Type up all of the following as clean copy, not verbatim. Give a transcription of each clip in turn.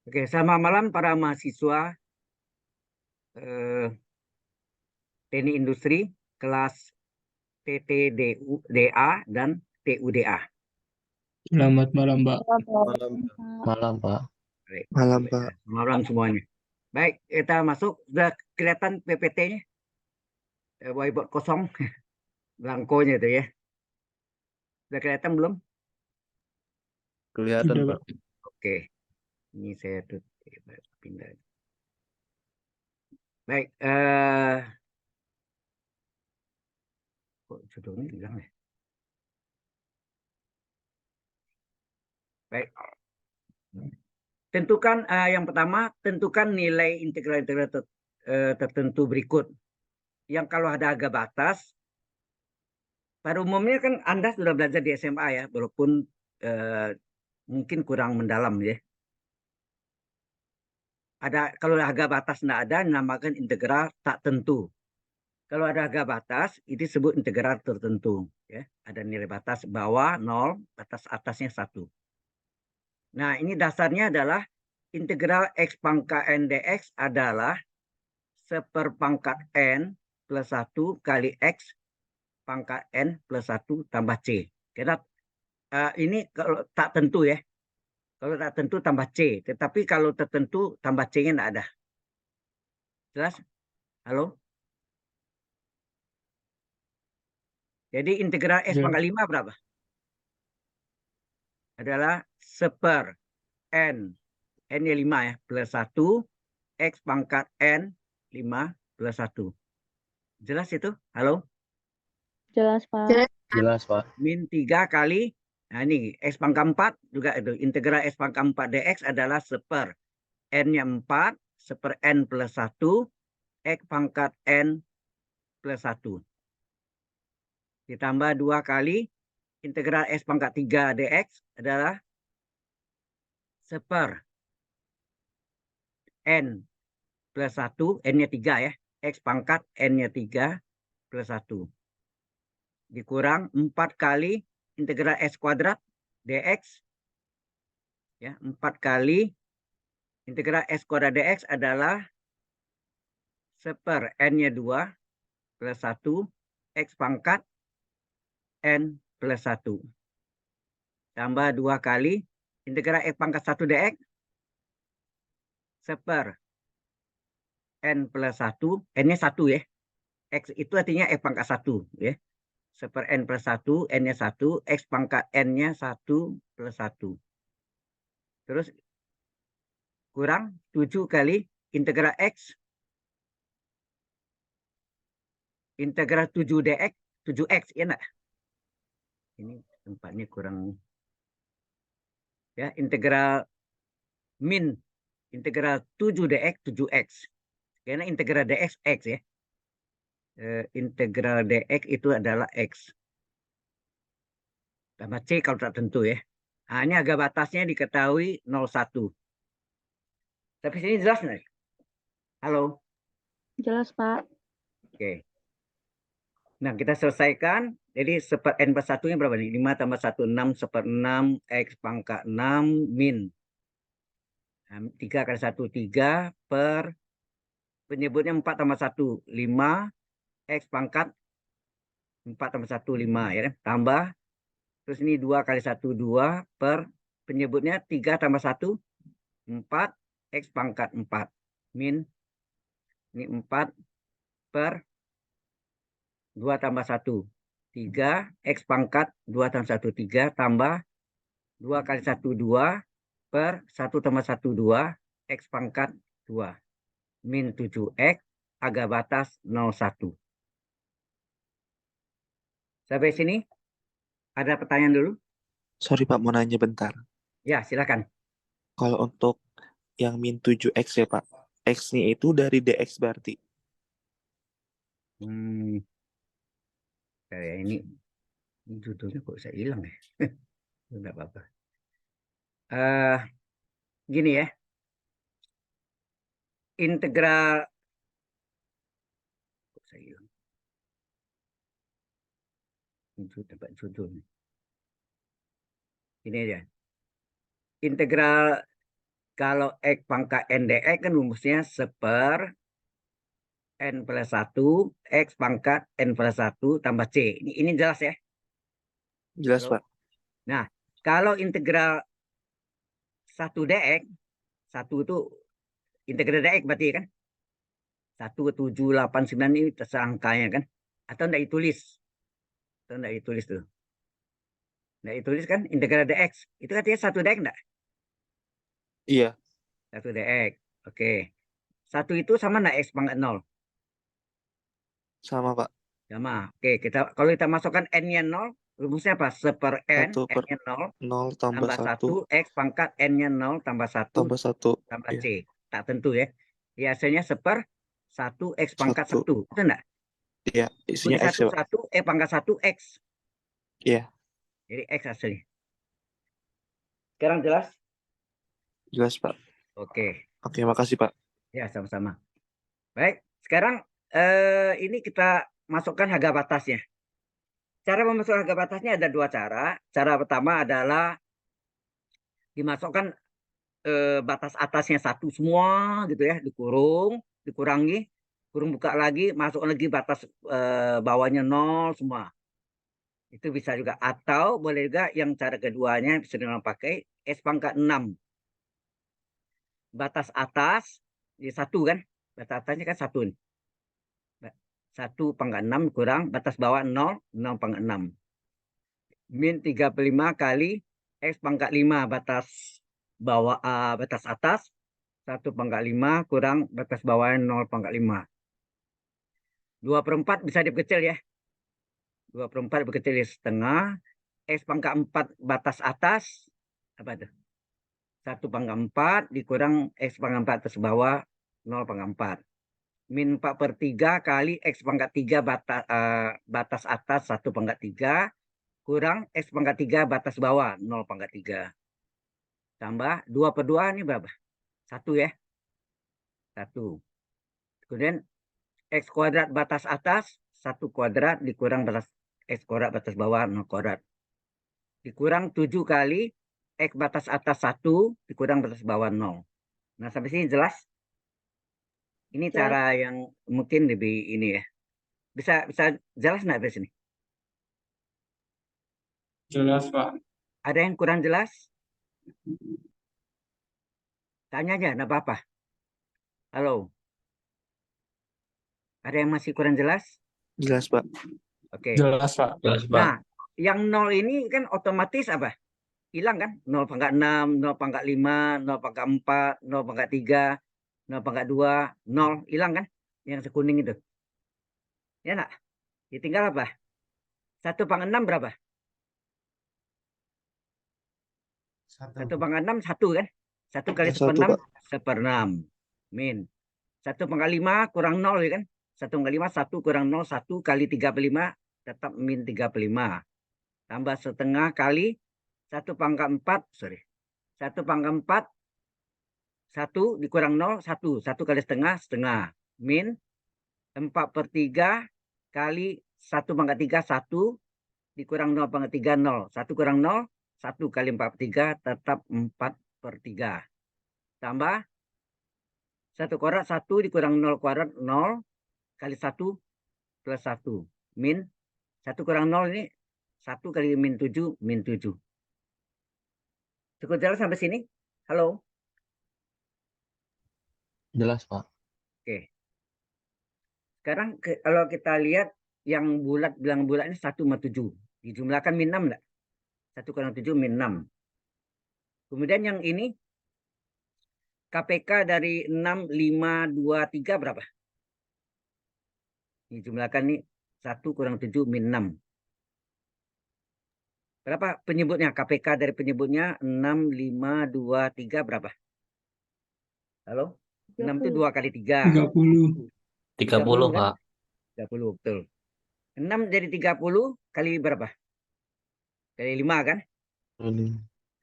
Oke, selamat malam para mahasiswa Teknik Industri kelas TTDA dan TUDA. Selamat malam, Mbak. Malam, Malam, Pak. Baik, malam Pak. selamat malam semuanya. Baik, kita masuk. Sudah kelihatan PPT-nya, whiteboard kosong, blankonya itu ya. Sudah kelihatan belum? Kelihatan Sudah, Pak. Pak. Oke, ini saya pindah. Baik, kok judulnya hilang ya? Baik. Tentukan yang pertama, tentukan nilai integral-integral tertentu berikut. Yang kalau ada harga batas, pada umumnya kan Anda sudah belajar di SMA ya, walaupun mungkin kurang mendalam ya. Kalau harga batas tidak ada, dinamakan integral tak tentu. Kalau ada harga batas, itu disebut integral tertentu. Ya. Ada nilai batas bawah 0, batas atasnya 1. Nah, ini dasarnya adalah integral x pangkat n dx adalah seperpangkat n plus 1 kali x pangkat n plus 1 tambah c. Karena ini kalau tak tentu ya. Kalau tak tentu tambah c. Tetapi kalau tertentu tambah c-nya tidak ada. Jelas? Halo? Jadi integral x Ya. pangkat 5 berapa? Adalah seper n. N-nya 5 ya. Plus 1. X pangkat n 5 plus 1. Jelas itu? Halo? Jelas, Pak. Jelas, Pak. Min 3 kali. Nah ini X pangkat 4 juga itu. Integral X pangkat 4 dx adalah seper. N-nya 4. Seper n plus 1. X pangkat n plus 1. Ditambah 2 kali. Integral X pangkat 3 dx adalah seper n plus 1. N-nya 3 ya. X pangkat n-nya 3 plus 1. Dikurang 4 kali integral x kuadrat dx. Ya, 4 kali integral x kuadrat dx adalah seper n-nya 2 plus 1 x pangkat n plus 1. Tambah 2 kali integral x pangkat 1 dx seper n plus 1. N-nya 1 ya. X itu artinya x pangkat 1 ya. Seper n plus 1, n-nya 1, x pangkat n-nya 1 plus 1. Terus kurang 7 kali integral x integral 7 dx 7x ya enggak? Ini tempatnya kurang ya. Integral min integral 7 dx 7x. Karena integral dx x ya. Integral dx itu adalah x. Tambah c kalau tak tentu ya. Nah, ini harga batasnya diketahui 0,1. Tapi sini jelas nggak? Halo? Jelas, Pak. Oke. Nah, kita selesaikan. Jadi seper n plus 1-nya berapa nih? 5 tambah 1, 6. Seper 6, x pangkat 6, min. 3 kali 1, 3 per penyebutnya 4 tambah 1, 5. X pangkat 4 tambah 1, 5. Ya, tambah. Terus ini 2 kali 1, 2 per penyebutnya 3 tambah 1, 4. X pangkat 4. Min. Ini 4 per 2 tambah 1, 3. X pangkat 2 tambah 1, 3. Tambah 2 kali 1, 2 per 1 tambah 1, 2. X pangkat 2. Min 7X. Harga batas 0,1. Sampai sini ada pertanyaan dulu? Sorry Pak, mau nanya bentar. Ya, silakan. Kalau untuk yang min 7x ya Pak, x-nya itu dari dx berarti. Kayak ini judulnya kok saya hilang ya. Enggak apa-apa. Gini ya. Integral kok saya hilang. Judul. Ini aja. Integral Kalau X pangkat N dx kan rumusnya seper N plus 1 X pangkat N plus 1 tambah C. Ini jelas ya? Jelas, Halo? Pak. Nah, kalau integral 1 dx, 1 itu integral dx berarti kan? 1,789 ini terserah angkanya kan? Atau enggak ditulis? Atau enggak ditulis tuh? Enggak ditulis kan? Integral dx. Itu artinya 1 dx enggak? Iya, 1 dx. Oke. 1 itu sama enggak X pangkat 0? sama, Pak. Sama. Oke, kalau kita masukkan N-nya 0, rumusnya apa? Seper N, 1 per N-nya 0, 0 tambah tambah 1 1, X pangkat N-nya 0, tambah 1, tambah 1. tambah Iya, C. Tak tentu ya. Ya, hasilnya seper 1, X pangkat 1. 1. Betul enggak? Iya, isinya X ya, Pak. 1, E pangkat 1, X. Iya, Jadi X hasilnya. Sekarang jelas? jelas, Pak. Oke. Oke, makasih, Pak. Ya, sama-sama. Baik, sekarang ini kita masukkan harga batasnya. Cara memasukkan harga batasnya ada dua cara. Cara pertama adalah dimasukkan batas atasnya satu semua gitu ya, dikurangi, kurung buka lagi, masuk lagi batas bawahnya 0 semua. Itu bisa juga. Atau boleh juga yang cara keduanya bisa dengan pakai S pangkat 6. Batas atas di satu kan, batas atasnya kan satu nih. 1 pangkat 6 kurang batas bawah 0, 0 pangkat 6. Min 35 kali X pangkat 5 batas bawah batas atas 1 pangkat 5 kurang batas bawah 0 pangkat 5. 2/4 bisa diperkecil ya. 2/4 diperkecil di setengah. X pangkat 4 batas atas apa itu? 1 pangkat 4 dikurang X pangkat 4 atas bawah 0 pangkat 4. Min 4/3 kali X pangkat 3 batas atas 1 pangkat 3 kurang X pangkat 3 batas bawah 0 pangkat 3. Tambah 2/2 ini berapa? 1 ya. 1. Kemudian X kuadrat batas atas 1 kuadrat dikurang batas X kuadrat batas bawah 0 kuadrat. Dikurang 7 kali X batas atas 1 dikurang batas bawah 0. Nah, sampai sini jelas? Ini Jelas. cara yang mungkin lebih ini ya. Bisa jelas nggak di sini? Jelas, Pak. Ada yang kurang jelas? Tanya aja, enggak apa-apa. Halo. Ada yang masih kurang jelas? Jelas, Pak. Oke. Jelas, Pak. Jelas, Pak. Nah, yang 0 ini kan otomatis apa? Hilang kan? 0 pangkat 6, 0 pangkat 5, 0 pangkat 4, 0 pangkat 3, 0 pangkat 2, 0. Hilang kan? Yang sekuning itu. Ya enggak? Ditinggal apa? 1 pangkat 6 berapa? 1 pangkat 6, 1 kan? 1 kali 1, 1/6, Pak. 1/6. Min. 1 pangkat 5 kurang 0 ya kan? 1 pangkat 5, 1 kurang 0, 1 kali 3/5 tetap min 3/5. Tambah setengah kali 1 pangkat 4, sorry. 1 pangkat 4, 1 dikurang 0, 1. 1 kali setengah, setengah. Min 4/3 kali 1 pangkat 3, 1 dikurang 0 pangkat 3, 0. 1 kurang 0, 1 kali 4/3 tetap 4/3. Tambah 1 kuadrat, 1 dikurang 0 kuadrat, 0 kali 1 plus 1. Min 1 kurang 0 ini 1 kali min 7, min 7. Cukup jelas sampai sini? Halo? Jelas, Pak. Oke. Sekarang kalau kita lihat yang bulat, bilang bulat ini 1 sama 7. Dijumlahkan min 6 enggak? 1 kurang 7 min 6. Kemudian yang ini KPK dari 6, 5, 2, 3 berapa? Dijumlahkan nih 1 kurang 7 min 6. Berapa penyebutnya? KPK dari penyebutnya 6, 5, 2, 3 berapa? Halo? 6 itu 2 kali 3. 30. 30, kan? Pak. 30, betul. 6 jadi 30 kali berapa? Kali 5 kan? Ini.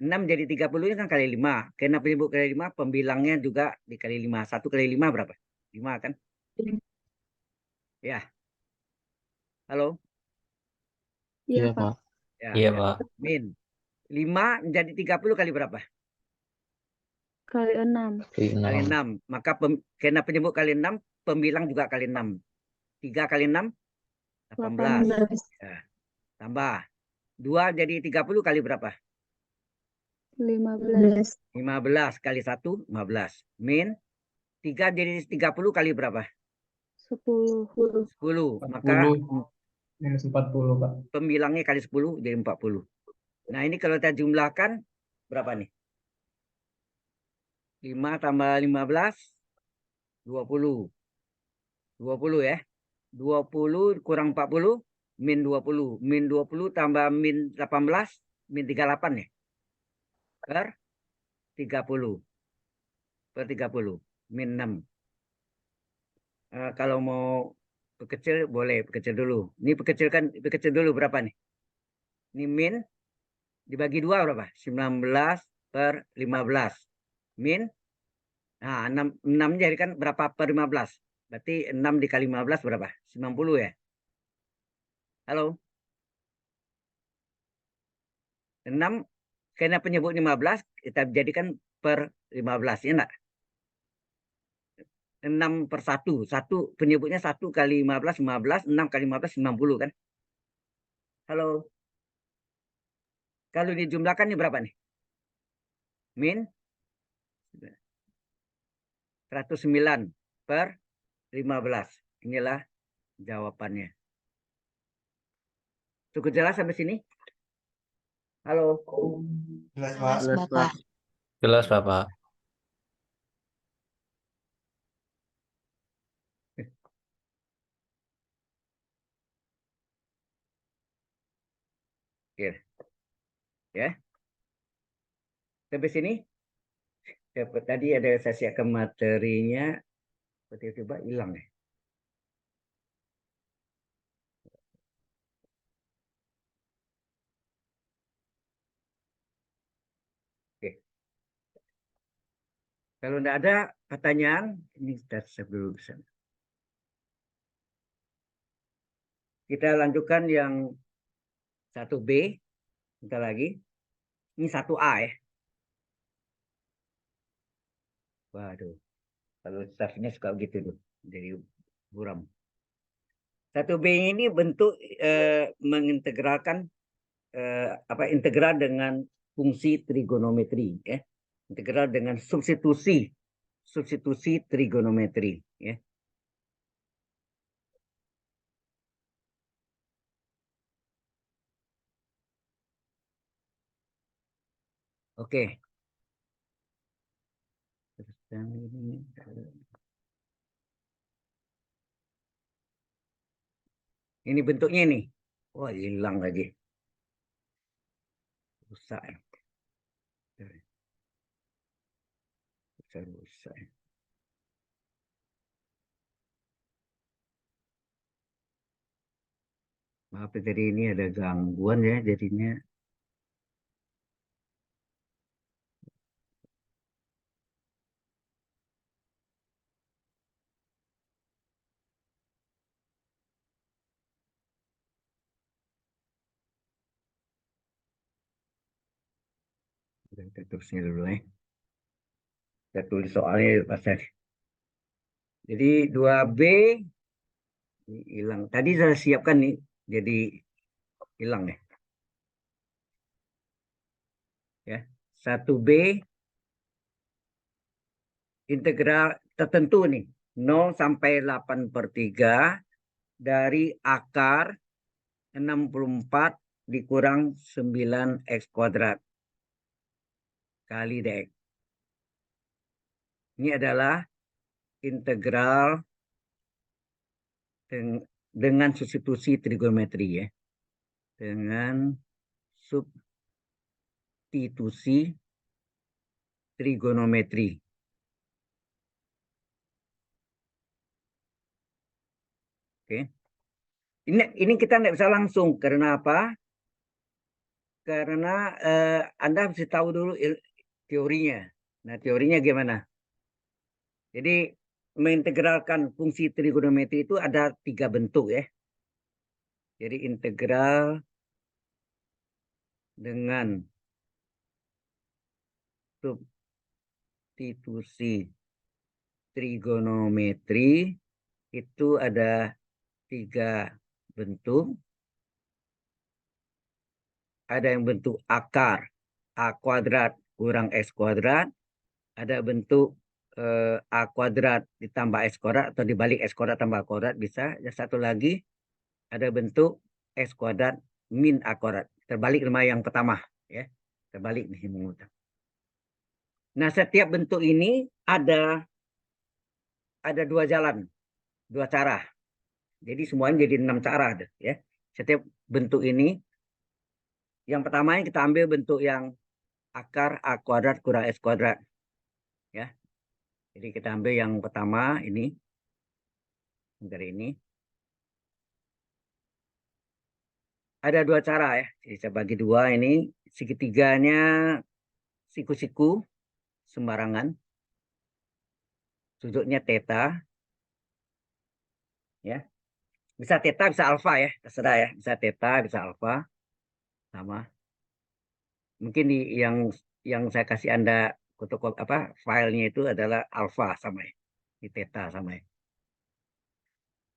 6 jadi 30 ini kan kali 5. Karena penyebut kali 5, pembilangnya juga dikali 5. 1 kali 5 berapa? 5 kan? Ya. Halo? Iya, Iya, Pak. Pak. Ya. Iya, Pak. Min. 5 jadi 30 kali berapa? Kali 6. Kali 6. Maka karena penyebut kali 6, pembilang juga kali 6. 3 kali 6, 18. 18. Ya, tambah. 2 jadi 30 kali berapa? 15. 15 kali 1, 15. Min 3 jadi 30 kali berapa? 10. 10. Maka 40 minus 40, Pak. pembilangnya kali 10 jadi 40. Nah, ini kalau kita jumlahkan berapa nih? 5 tambah 15, 20. 20 ya. 20 kurang 40, min 20. Min 20 tambah min 18, min 38 ya. Per 30. Per 30. Min 6. Kalau mau perkecil boleh perkecil dulu. Ini perkecil dulu berapa nih? Ini min dibagi 2 berapa? 19 per 15. Min, nah 6 jadi kan berapa per 15? Berarti 6 dikali 15 berapa? 90 ya? Halo? 6, karena penyebut 15, kita jadikan per 15. Ya enggak? 6 per 1. Penyebutnya 1 kali 15, 15. 6 kali 15, 90 kan? Halo? Kalau dijumlahkan ini berapa nih? Min 109 per 15. Inilah jawabannya. Cukup jelas sampai sini? Halo? Jelas, Jelas, Pak. Pak. Jelas, Bapak. Ya. Ya. Sampai sini? Tadi ada saya siapkan materinya. Tiba-tiba hilang ya. Oke. Kalau tidak ada pertanyaan, ini sudah sebelum kita lanjutkan yang 1B. Bentar lagi. Ini 1A ya. Waduh. Kalau staffnya suka begitu tuh. Jadi buram. 1B ini bentuk mengintegralkan integral dengan fungsi trigonometri ya. Integral dengan substitusi trigonometri ya. Oke. Ini bentuknya nih. Wah, hilang lagi. Rusak ya. Rusak. Maaf tadi ini ada gangguan ya jadinya. Kita terusnya dulu ya. Kita tulis soalnya pasal. Jadi 2B ini hilang. Tadi saya siapkan nih. Jadi hilang ya. Ya. 1B integral tertentu nih. 0 sampai 8/3 dari akar 64 dikurang 9x kuadrat kali dx. Ini adalah integral dengan substitusi trigonometri ya. Dengan substitusi trigonometri. Oke. Ini kita nggak bisa langsung karena apa? Karena Anda harus tahu dulu teorinya. Nah, teorinya gimana? Jadi mengintegralkan fungsi trigonometri itu ada 3 bentuk ya. Jadi integral dengan konstitusi trigonometri itu ada 3 bentuk. Ada yang bentuk akar A kuadrat kurang X kuadrat. Ada bentuk A kuadrat ditambah X kuadrat atau dibalik X kuadrat tambah A kuadrat bisa. Yang satu lagi ada bentuk X kuadrat min A kuadrat. Terbalik sama yang pertama. Ya. Terbalik nih. Nah, setiap bentuk ini ada 2 jalan, 2 cara. Jadi semuanya jadi 6 cara. Ya. Setiap bentuk ini, yang pertama kita ambil bentuk yang akar A kuadrat kurang X kuadrat. Ya. Jadi kita ambil yang pertama ini. Dari ini. Ada 2 cara ya. Jadi saya bagi 2 ini. Segitiganya siku-siku sembarangan. Sudutnya theta. Ya. Bisa theta, bisa alfa ya. Terserah ya. Bisa theta, bisa alfa. Sama. Mungkin yang saya kasih Anda filenya itu adalah alfa sama ya. Di theta sama ya.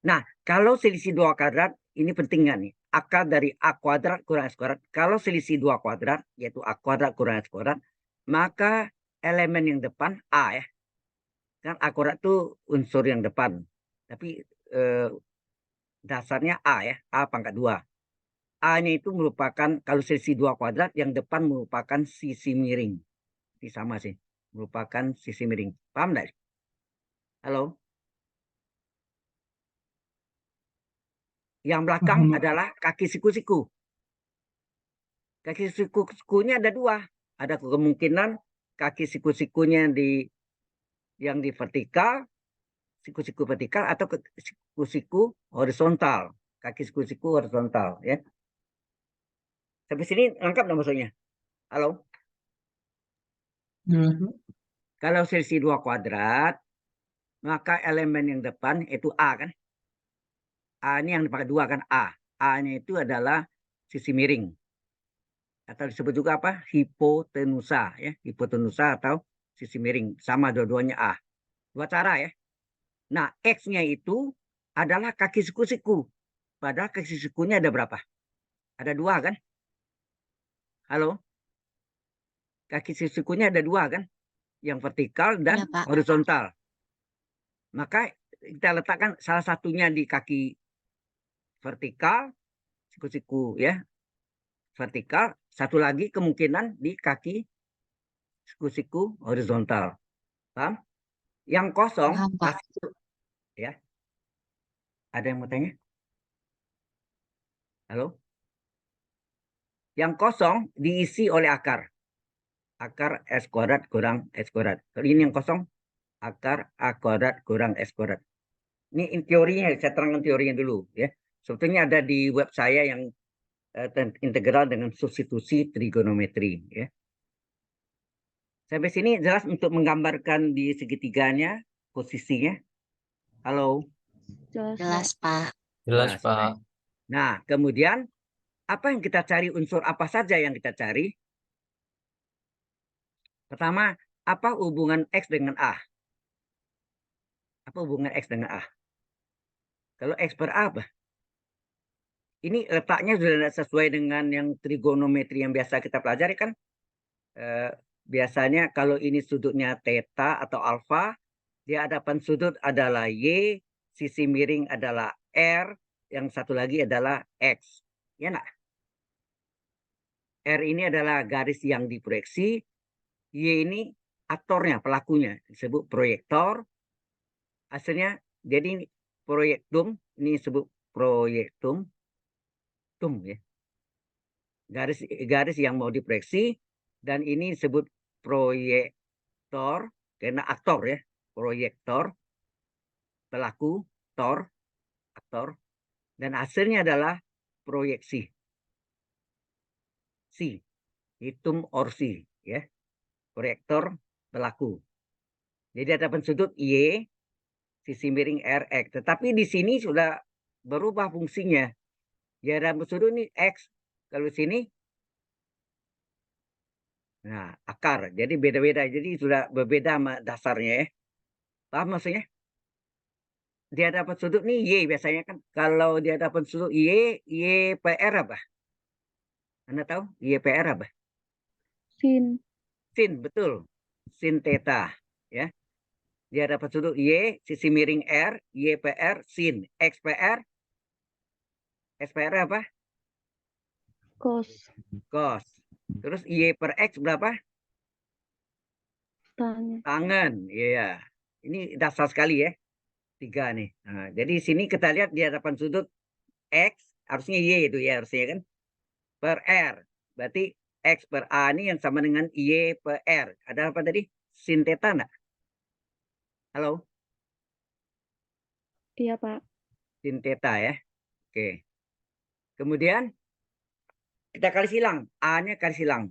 Nah, kalau selisih 2 kuadrat, ini penting nggak nih? Akar dari A kuadrat kurang X kuadrat. Kalau selisih 2 kuadrat, yaitu A kuadrat kurang X kuadrat, maka elemen yang depan A ya. Kan A kuadrat itu unsur yang depan. Tapi dasarnya A ya, A pangkat 2. A-nya itu merupakan, kalau selisih 2 kuadrat, yang depan merupakan sisi miring. Ini sama sih, merupakan sisi miring. Paham nggak? Halo? Yang belakang Paham. adalah kaki siku-siku. Kaki siku-sikunya ada 2. Ada kemungkinan kaki siku-sikunya yang di vertikal, siku-siku vertikal, atau siku-siku horizontal. Kaki siku-siku horizontal ya. Sampai sini lengkap nggak maksudnya? Halo? Kalau selisih 2 kuadrat, maka elemen yang depan itu A kan? A ini yang dipakai 2 kan? A. A-nya itu adalah sisi miring. Atau disebut juga apa? Hipotenusa ya. Hipotenusa atau sisi miring. Sama dua-duanya A. 2 cara ya. Nah, X-nya itu adalah kaki siku-siku. Padahal kaki sikunya ada berapa? Ada 2 kan? Halo? Kaki sikunya ada 2 kan? Yang vertikal dan Iya, Pak. horizontal. Maka kita letakkan salah satunya di kaki vertikal, siku-siku ya. Vertikal, satu lagi kemungkinan di kaki siku-siku horizontal. Paham? Yang kosong Paham, Pak. ya. Ada yang mau tanya? Halo? Yang kosong diisi oleh akar. Akar S kuadrat kurang S kuadrat. Kalau ini yang kosong, akar A kuadrat kurang S kuadrat. Ini teorinya, saya terangkan teorinya dulu ya. Sebetulnya ada di web saya yang integral dengan substitusi trigonometri ya. Sampai sini jelas untuk menggambarkan di segitiganya posisinya. Halo. Jelas, Pak. Jelas, Jelas. Pak. Nah, kemudian apa yang kita cari, unsur apa saja yang kita cari? Pertama, apa hubungan X dengan A? Apa hubungan X dengan A? Kalau X per A apa? Ini letaknya sudah tidak sesuai dengan yang trigonometri yang biasa kita pelajari kan? Biasanya kalau ini sudutnya theta atau alfa, di hadapan sudut adalah Y, sisi miring adalah R, yang satu lagi adalah X. Ya enggak? R ini adalah garis yang diproyeksi, Y ini aktornya, pelakunya, disebut proyektor. Hasilnya, jadi ini proyektum, ini disebut proyektum, ya. Garis yang mau diproyeksi, dan ini disebut proyektor, karena aktor ya, proyektor, pelaku, aktor, dan hasilnya adalah proyeksi. Si, hitung orsi, ya, proyektor, pelaku. Jadi ada pensudut Y, sisi miring RX. Tetapi di sini sudah berubah fungsinya. Ya, ada pensudut ini X. Kalau di sini Nah, akar. Jadi beda-beda. Jadi sudah berbeda sama dasarnya ya. Paham maksudnya? Di hadapan sudut nih Y biasanya kan. Kalau di hadapan sudut Y PR apa? Anda tahu YPR apa? Sin. Sin, betul. Sin theta. Ya. Di hadapan sudut Y, sisi miring R, YPR, sin. XPR, SPR apa? Cos. Cos. Terus Y per X berapa? Tanya. Tangan. Iya. Ini dasar sekali ya. 3 nih. Nah, jadi sini kita lihat di hadapan sudut X, harusnya Y itu ya harusnya kan. Per R. Berarti X per A ini yang sama dengan Y per R. Ada apa tadi? Sin theta enggak? Halo? Iya, Pak. Sin theta ya. Oke. Kemudian kita kali silang. A-nya kali silang.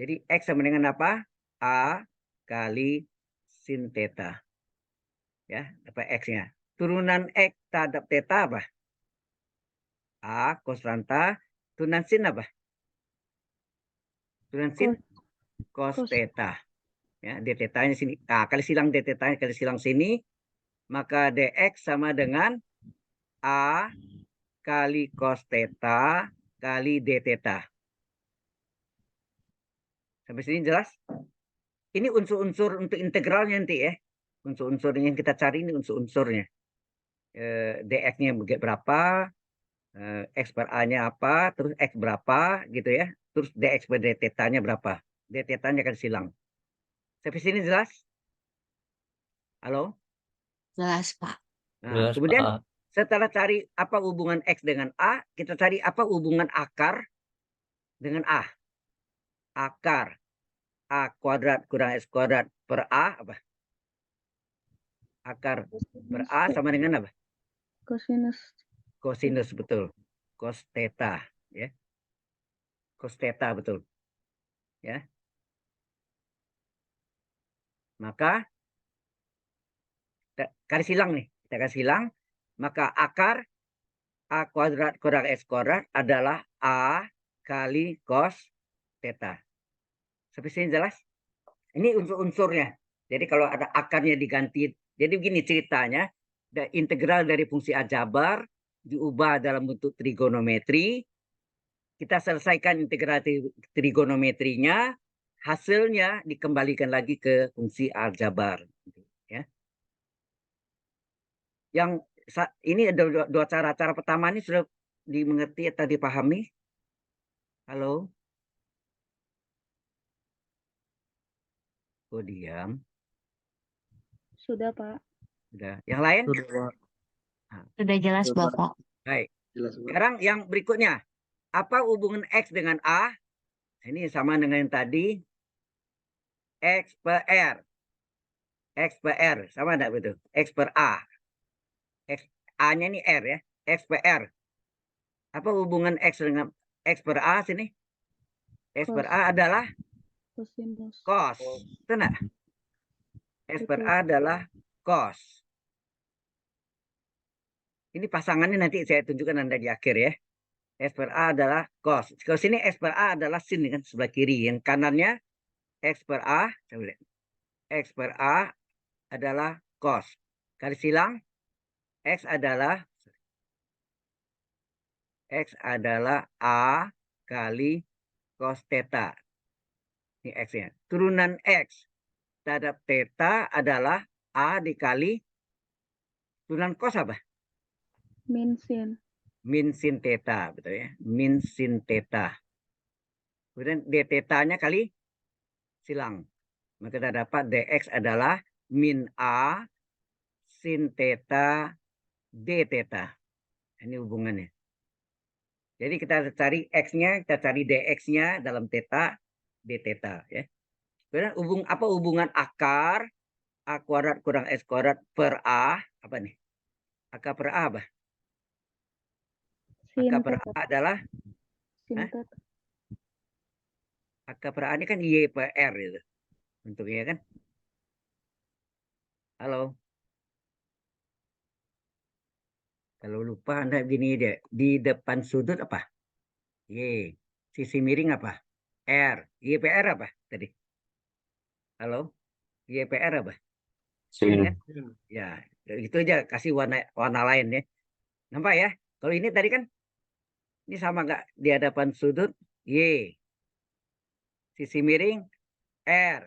Jadi X sama dengan apa? A kali sin theta. Ya, apa X-nya? Turunan X terhadap theta apa? A cos ranta. Turunan sin apa? Turunan sin cos Cos. theta. Ya, d theta-nya sini. A kali silang d theta-nya kali silang sini. Maka dx sama dengan A kali cos theta kali d theta. Sampai sini jelas? Ini unsur-unsur untuk integralnya nanti ya. Unsur-unsur yang kita cari ini unsur-unsurnya. dx-nya berapa, x per a-nya apa, terus x berapa gitu ya. Terus dx per d theta-nya berapa. D theta-nya akan silang. Sampai sini jelas? Halo? Jelas, Pak. Nah, Jelas, kemudian Pak. setelah cari apa hubungan x dengan a, kita cari apa hubungan akar dengan a. Akar a kuadrat kurang x kuadrat per a apa? Akar per a sama dengan apa? Cosinus. Cosinus, betul. Cos theta ya. Cos theta betul. Ya. Maka kita kasih silang nih. Kita kasih silang. Maka akar a kuadrat kurang x kuadrat adalah a kali cos theta. Sampai sini jelas? Ini unsur-unsurnya. Jadi kalau ada akarnya diganti. Jadi begini ceritanya. Integral dari fungsi aljabar diubah dalam bentuk trigonometri. Kita selesaikan integral trigonometrinya. Hasilnya dikembalikan lagi ke fungsi aljabar. Ya. Yang ini ada dua cara. Cara pertama ini sudah dimengerti atau dipahami? Halo? Oh, diam. Sudah, Pak. Sudah. Yang lain? Sudah, Pak. Sudah jelas, Sudah, Pak. Bapak. Baik. Jelas, Pak. Sekarang yang berikutnya. Apa hubungan X dengan A? Ini sama dengan yang tadi. X per R. X per R. Sama enggak betul? X per A. X, A-nya ini R ya. X per R. Apa hubungan X dengan X per A sini? X per A adalah Cosinus. cos. Betul enggak? X per A adalah cos. Ini pasangannya nanti saya tunjukkan Anda di akhir ya. X per A adalah cos. Kalau sini X per A adalah sin kan sebelah kiri. Yang kanannya X per A. X per A adalah cos. Kali silang X adalah A kali cos theta. Ini X-nya. Turunan X terhadap theta adalah A dikali turunan cos apa? Min sin. Min sin theta. Betul ya. Min sin theta. Kemudian d theta-nya kali silang. Maka kita dapat dx adalah min A sin theta d theta. Ini hubungannya. Jadi kita cari x-nya, kita cari dx-nya dalam theta, d theta ya. Kemudian apa hubungan akar a kuadrat kurang s kuadrat per a apa nih? Akar per a apa? Sin Akar per theta. a adalah Sin Hah? theta. akar per a ini kan y per r itu bentuknya kan. Halo. Kalau lupa Anda gini deh, di depan sudut apa? Y. Sisi miring apa? R. YPR apa tadi? Halo? YPR apa? Sin kan? Ya, itu aja kasih warna lain ya. Nampak ya? Kalau ini tadi kan ini sama nggak di hadapan sudut Y. Sisi miring R.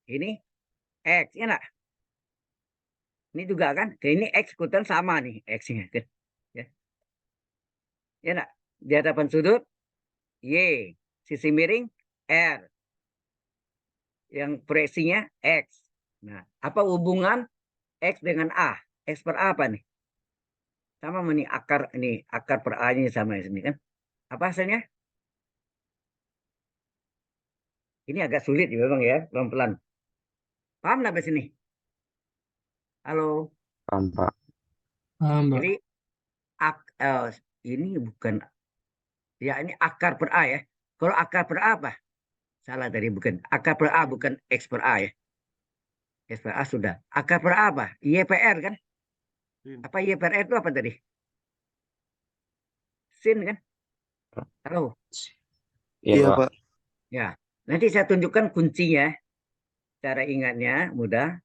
Ini X, ya nggak? Ini juga kan? Kayak ini X ikutan sama nih X-nya kan? Ya. Ya nggak? Di hadapan sudut Y. Sisi miring R. Yang proyeksinya X. Nah, apa hubungan X dengan A? X per A apa nih? Sama nih akar per A-nya sama sini kan? Apa hasilnya? Ini agak sulit ya memang ya, pelan-pelan. Paham nggak sini? Halo. Paham, Pak. Paham, Pak. Jadi ini bukan ya ini akar per A ya. Kalau akar per A apa? Salah tadi bukan. Akar per A bukan X per A ya. X per A sudah. Akar per A apa? YPR kan? Apa YPR itu apa tadi? Sin kan? Halo. Iya, Pak. Ya. Nanti saya tunjukkan kuncinya. Cara ingatnya mudah.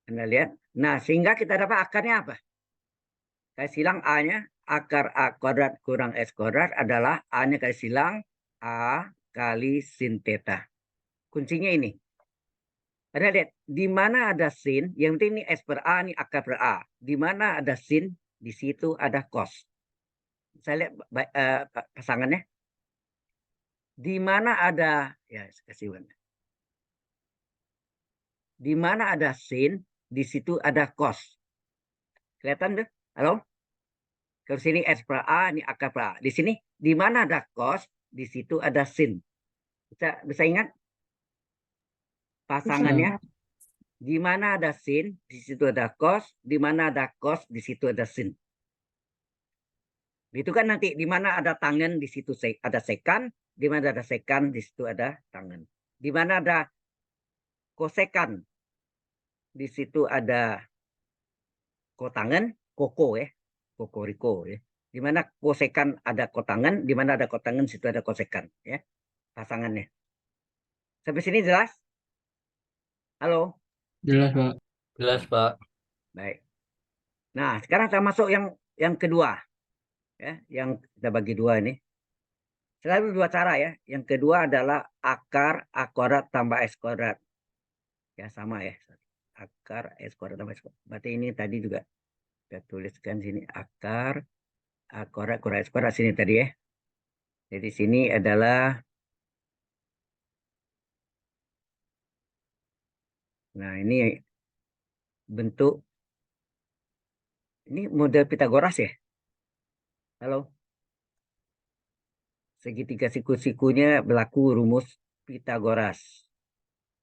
Anda lihat. Nah, sehingga kita dapat akarnya apa? Saya silang A-nya. Akar A kuadrat kurang S kuadrat adalah A-nya saya silang A kali sin theta. Kuncinya ini. Anda lihat, di mana ada sin, yang penting ini S per A, ini akar per A. Di mana ada sin, di situ ada cos. Saya lihat pasangannya. Di mana ada, ya kasih warna. Di mana ada sin, di situ ada cos. Kelihatan deh? Halo? Kalau sini S per A, ini akar per A. Di sini, di mana ada cos, di situ ada sin. Bisa ingat? Pasangannya. Di mana ada sin, di situ ada cos. Di mana ada cos, di situ ada sin. Itu kan nanti di mana ada tangan, di situ ada sekan. Di mana ada sekan, di situ ada tangan. Di mana ada kosekan, di situ ada kotangan, koko ya. Kokoriko ya. Di mana kosekan ada kotangan, di mana ada kotangan, di situ ada kosekan ya. Pasangannya. Sampai sini jelas? Halo? Jelas, Pak. Jelas, Pak. Baik. Nah, sekarang kita masuk yang kedua. Ya, yang kita bagi dua ini. Selalu dua cara ya. Yang kedua adalah akar A kuadrat tambah S kuadrat. Ya, sama ya. Akar S kuadrat tambah S kuadrat. Berarti ini tadi juga kita tuliskan sini akar A kuadrat kurang S kuadrat sini tadi ya. Jadi sini adalah, nah ini bentuk, ini model Pitagoras ya. Halo. Segitiga siku-sikunya berlaku rumus Pitagoras.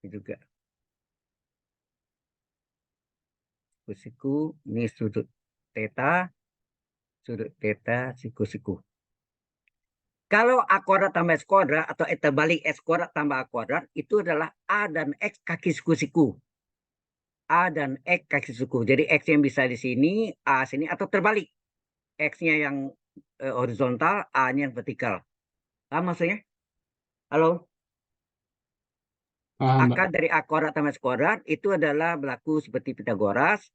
Ini juga. Siku-siku, ini sudut theta, siku-siku. Kalau A kuadrat tambah S kuadrat atau terbalik S kuadrat tambah A kuadrat itu adalah A dan X kaki siku-siku. A dan X kaki siku. Jadi X yang bisa di sini, A sini atau terbalik. X-nya yang horizontal, A-nya yang vertikal. Paham maksudnya? Halo? Paham, Pak. Akar dari A kuadrat tambah S kuadrat itu adalah berlaku seperti Pitagoras.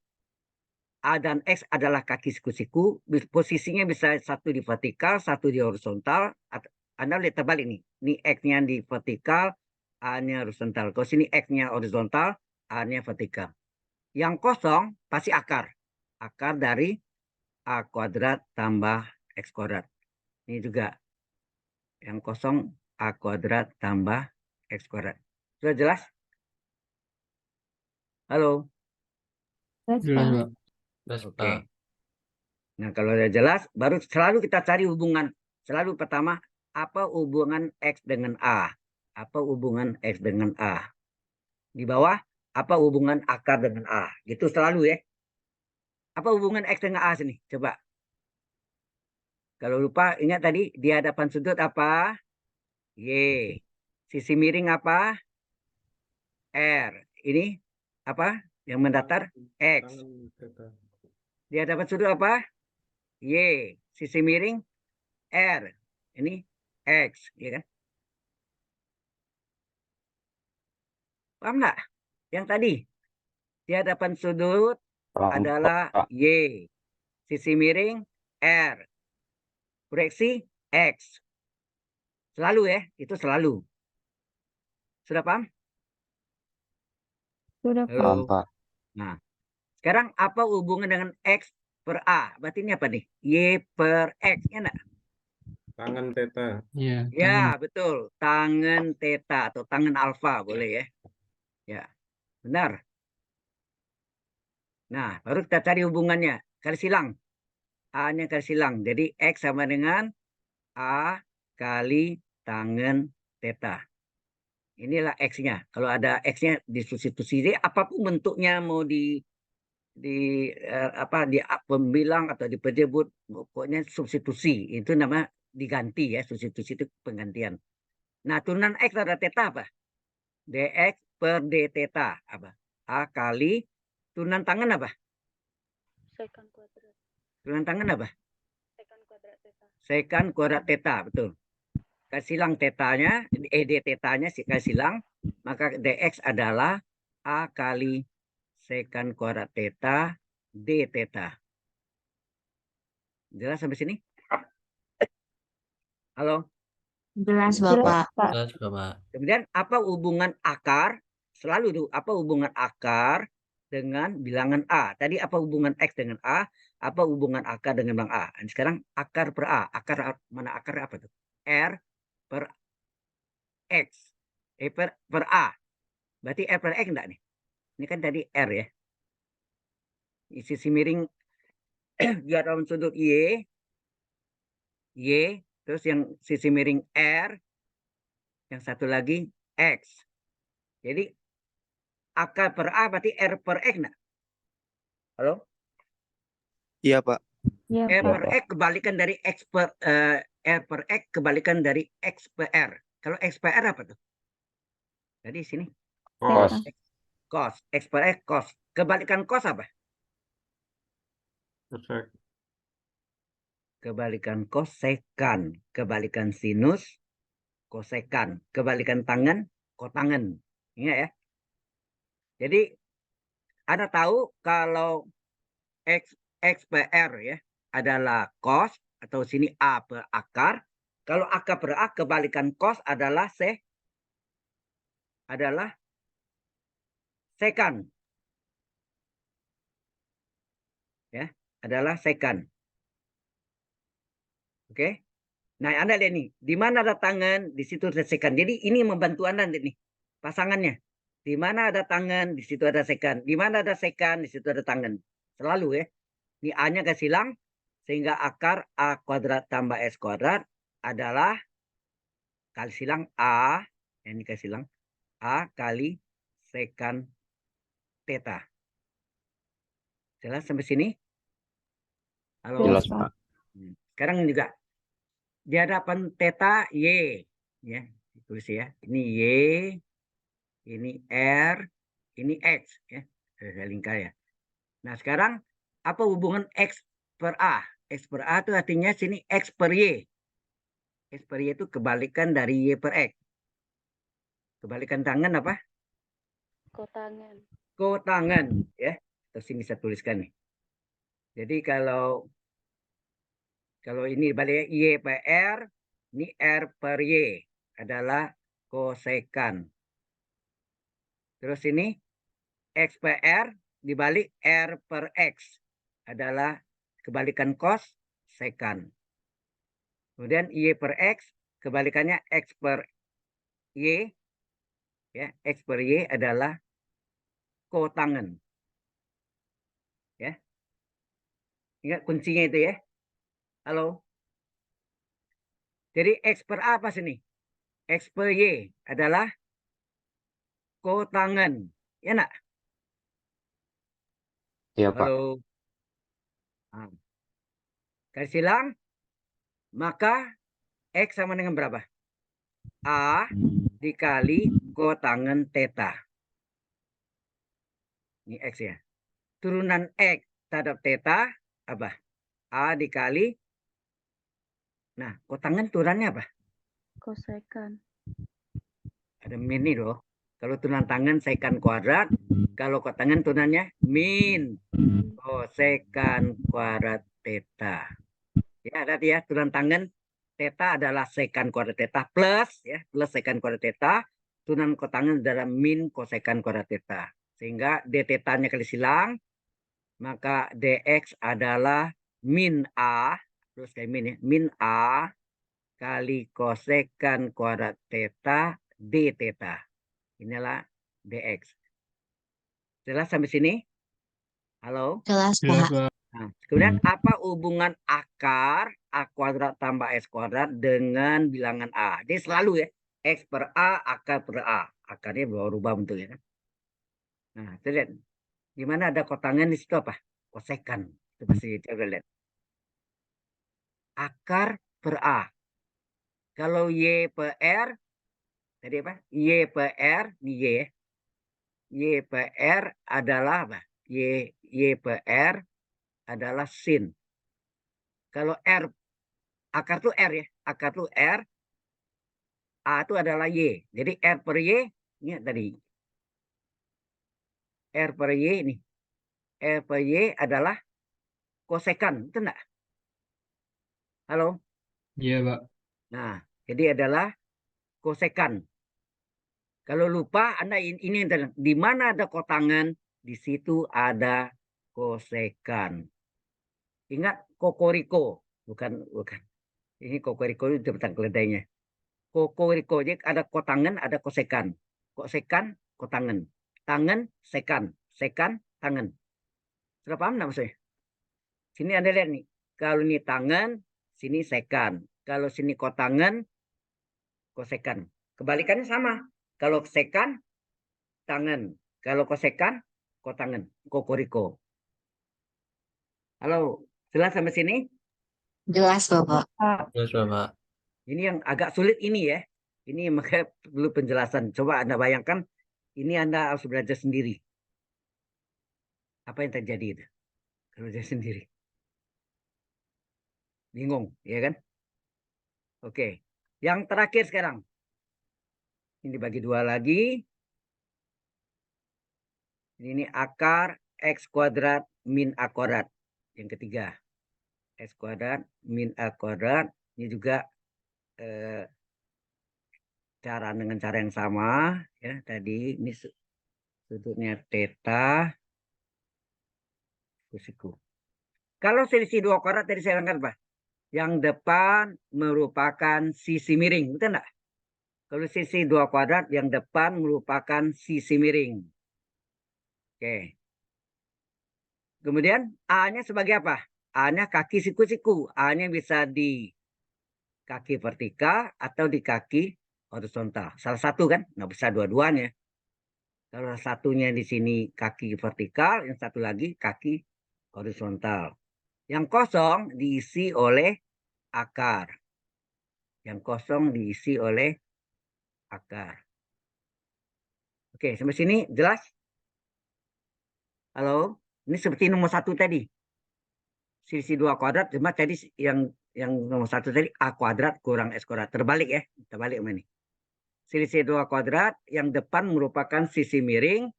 A dan X adalah kaki siku-siku. Posisinya bisa satu di vertikal, satu di horizontal. Anda lihat terbalik nih. Ini X-nya di vertikal, A-nya horizontal. Kalau sini X-nya horizontal, A-nya vertikal. Yang kosong pasti akar. Akar dari A kuadrat tambah X kuadrat. Ini juga. Yang kosong A kuadrat tambah X kuadrat. Sudah jelas? Halo? Jelas, Jelas, Pak. Pak. Jelas, Oke. Pak. Nah, kalau sudah jelas, baru selalu kita cari hubungan. Selalu pertama, apa hubungan X dengan A? Apa hubungan X dengan A? Di bawah, apa hubungan akar dengan A? Gitu selalu ya. Apa hubungan X dengan A sini? Coba. Kalau lupa, ingat tadi, di hadapan sudut apa? Y. Sisi miring apa? R. Ini apa? Yang mendatar? X. Di hadapan sudut apa? Y. Sisi miring R. Ini X, ya kan? Paham nggak? Yang tadi, di hadapan sudut Paham, adalah Pak. Y. Sisi miring R. Proyeksi X. Selalu ya, itu selalu. Sudah paham? Sudah, Pak. Paham, Halo. Pak. Nah, sekarang apa hubungan dengan X per A? Berarti ini apa nih? Y per X, ya enggak? Tangan teta. Iya, Ya, betul. Tangen theta atau tangen alfa boleh ya. Ya, benar. Nah, baru kita cari hubungannya. Garis silang. A-nya garis silang. Jadi X sama dengan A kali tangen theta. Inilah X-nya. Kalau ada X-nya disubstitusi. Jadi apapun bentuknya mau di apa di pembilang atau di penyebut, pokoknya substitusi. Itu nama diganti ya. Substitusi itu penggantian. Nah, turunan X ada theta apa? dx per d theta apa? A kali turunan tangan apa? Secant kuadrat. Turunan tangan apa? Secant kuadrat theta. Secant kuadrat theta, betul. Garis silang tetanya, d tetanya garis silang, maka dx adalah A kali secant kuadrat theta d theta. Jelas sampai sini? Halo? Jelas, Jelas, Bapak. Pak. jelas Bapak. Kemudian apa hubungan akar? Selalu itu apa hubungan akar dengan bilangan A? Tadi apa hubungan X dengan A? Apa hubungan akar dengan bilangan A? Dan sekarang akar per A. Akar mana akar apa tuh? R per X. Per A. Berarti R per X enggak nih? Ini kan tadi R ya. Di sisi miring di dalam sudut Y. Y. Terus yang sisi miring R. Yang satu lagi X. Jadi akar per A berarti R per X enggak? Halo? Iya, Pak. Iya, R Pak. per X kebalikan dari X per R per X kebalikan dari X per R. Kalau X per R apa tuh? Jadi sini Kos. Theta. cos. X per X cos. Kebalikan cos apa? Perfect. Kebalikan kosekan. Kebalikan sinus kosekan. Kebalikan tangan kotangan. Ingat ya. Jadi Anda tahu kalau X per R ya adalah cos atau sini A per akar. Kalau akar per A kebalikan cos adalah sekan. Ya, adalah sekan. Oke. Nah, Anda lihat nih, di mana ada tangan, di situ ada sekan. Jadi ini membantu Anda nih, pasangannya. Di mana ada tangan, di situ ada sekan. Di mana ada sekan, di situ ada tangan. Selalu ya. Ini A-nya kasih silang, sehingga akar A kuadrat tambah S kuadrat adalah kali silang A, ini kasih silang, A kali sekan theta. Jelas sampai sini? Halo? Jelas, Jelas, Pak. Sekarang juga di hadapan theta Y, ya, tulis ya. Ini Y, ini R, ini X, ya. Saya lingkar ya. Nah, sekarang apa hubungan X per A? X per A itu artinya sini X per Y. X per Y itu kebalikan dari Y per X. Kebalikan tangan apa? kotangan. Kotangan, ya. Terus ini saya tuliskan nih. Jadi kalau ini balik Y per R, ini R per Y adalah kosekan. Terus ini X per R dibalik R per X adalah kebalikan cos sekan. Kemudian Y per X kebalikannya X per Y, ya, X per Y adalah kotangan. Ya. Ingat kuncinya itu ya. Halo. Jadi X per A apa sini? X per Y adalah kotangan. Ya nak? Iya, Pak. Halo. Nah. Garis silang, maka X sama dengan berapa? A dikali kotangan theta. Ini X ya. Turunan X terhadap theta apa? A dikali. Nah, kotangan turunannya apa? Kosekan. Ada min nih loh. Kalau turunan tangan sekan kuadrat. Kalau kotangan turunannya min kosekan kuadrat theta. Ya, ada ya turunan tangan theta adalah sekan kuadrat theta plus ya, plus sekan kuadrat theta. Turunan kotangan adalah min kosekan kuadrat theta. Sehingga d theta-nya kali silang, maka dx adalah min a, terus kayak min ya, min a kali kosekan kuadrat theta d theta. Inilah dx. Jelas sampai sini? Halo? Jelas, Jelas, Pak. Pak. Nah, kemudian apa hubungan akar A kuadrat tambah X kuadrat dengan bilangan A? Jadi selalu ya, X per A, akar per A. Akarnya berubah bentuknya kan. Nah, itu lihat. Gimana ada kotangan di situ apa? Kosekan. Itu pasti coba lihat. Akar per A. Kalau Y per R, tadi apa? Y per R, ini Y ya. Y per R adalah apa? Y per R adalah sin. Kalau R, akar tuh R ya. Akar tuh R, A itu adalah Y. Jadi R per Y, ini tadi. R per Y ini. R per Y adalah kosekan. Itu enggak? Halo? Iya, Pak. Nah, jadi adalah kosekan. Kalau lupa, Anda ini di mana ada kotangan, di situ ada kosekan. Ingat kokoriko, bukan. Ini kokoriko itu tentang keledainya. Kokoriko, jadi ada kotangan, ada kosekan. Kosekan, kotangan. Tangan, sekan. Sekan, tangan. Sudah paham nggak maksudnya? Sini Anda lihat nih. Kalau ini tangan, sini sekan. Kalau sini kotangan, kosekan. Kebalikannya sama. Kalau sekan, tangan. Kalau kosekan, kotangan. Kokoriko. Halo, jelas sampai sini? Jelas, Bapak. Jelas, Bapak. Ini yang agak sulit ini ya. Ini makanya perlu penjelasan. Coba Anda bayangkan, ini Anda harus belajar sendiri. Apa yang terjadi itu? Kalau belajar sendiri. Bingung, ya kan? Oke. Yang terakhir sekarang. Ini dibagi dua lagi. Ini akar X kuadrat min A kuadrat. Yang ketiga. X kuadrat min A kuadrat. Ini juga cara dengan cara yang sama. Ya, tadi ini sudutnya theta. Kusiku. Kalau selisih dua kuadrat tadi saya bilang apa? Yang depan merupakan sisi miring. Betul enggak? Kalau sisi dua kuadrat, yang depan merupakan sisi miring. Oke. Kemudian A-nya sebagai apa? A-nya kaki siku-siku. A-nya bisa di kaki vertikal atau di kaki horizontal. Salah satu kan? Nggak bisa dua-duanya. Kalau satunya di sini kaki vertikal, yang satu lagi kaki horizontal. Yang kosong diisi oleh akar. Yang kosong diisi oleh akar. Oke, sampai sini jelas? Halo? Ini seperti nomor satu tadi. Sisi dua kuadrat, cuma tadi yang nomor satu tadi A kuadrat kurang S kuadrat. Terbalik ya. Terbalik ini. Selisih dua kuadrat, yang depan merupakan sisi miring,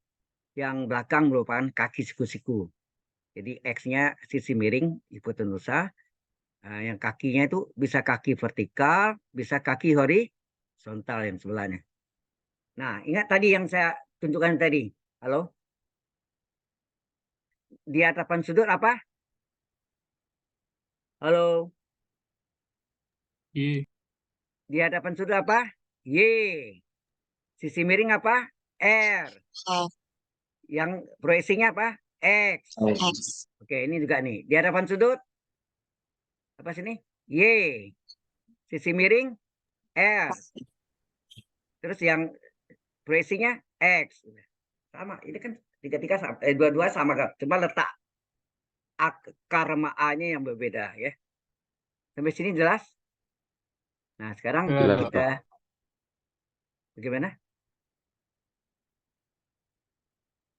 yang belakang merupakan kaki siku-siku. Jadi X-nya sisi miring, hipotenusa. Nah, yang kakinya itu bisa kaki vertikal, bisa kaki horizontal yang sebelahnya. Nah, ingat tadi yang saya tunjukkan tadi. Halo? Di hadapan sudut apa? Halo? I. Di hadapan sudut apa? Y. Sisi miring apa? R. X. Yang proyeksinya apa? X. X. Oke, ini juga nih. Di hadapan sudut apa sini? Y. Sisi miring R. Terus yang proyeksinya X. Sama. Ini kan tiga-tiga sama, dua-dua sama kan. Cuma letak akar sama A-nya yang berbeda ya. Sampai sini jelas? Nah, sekarang Jelas, kita bagaimana?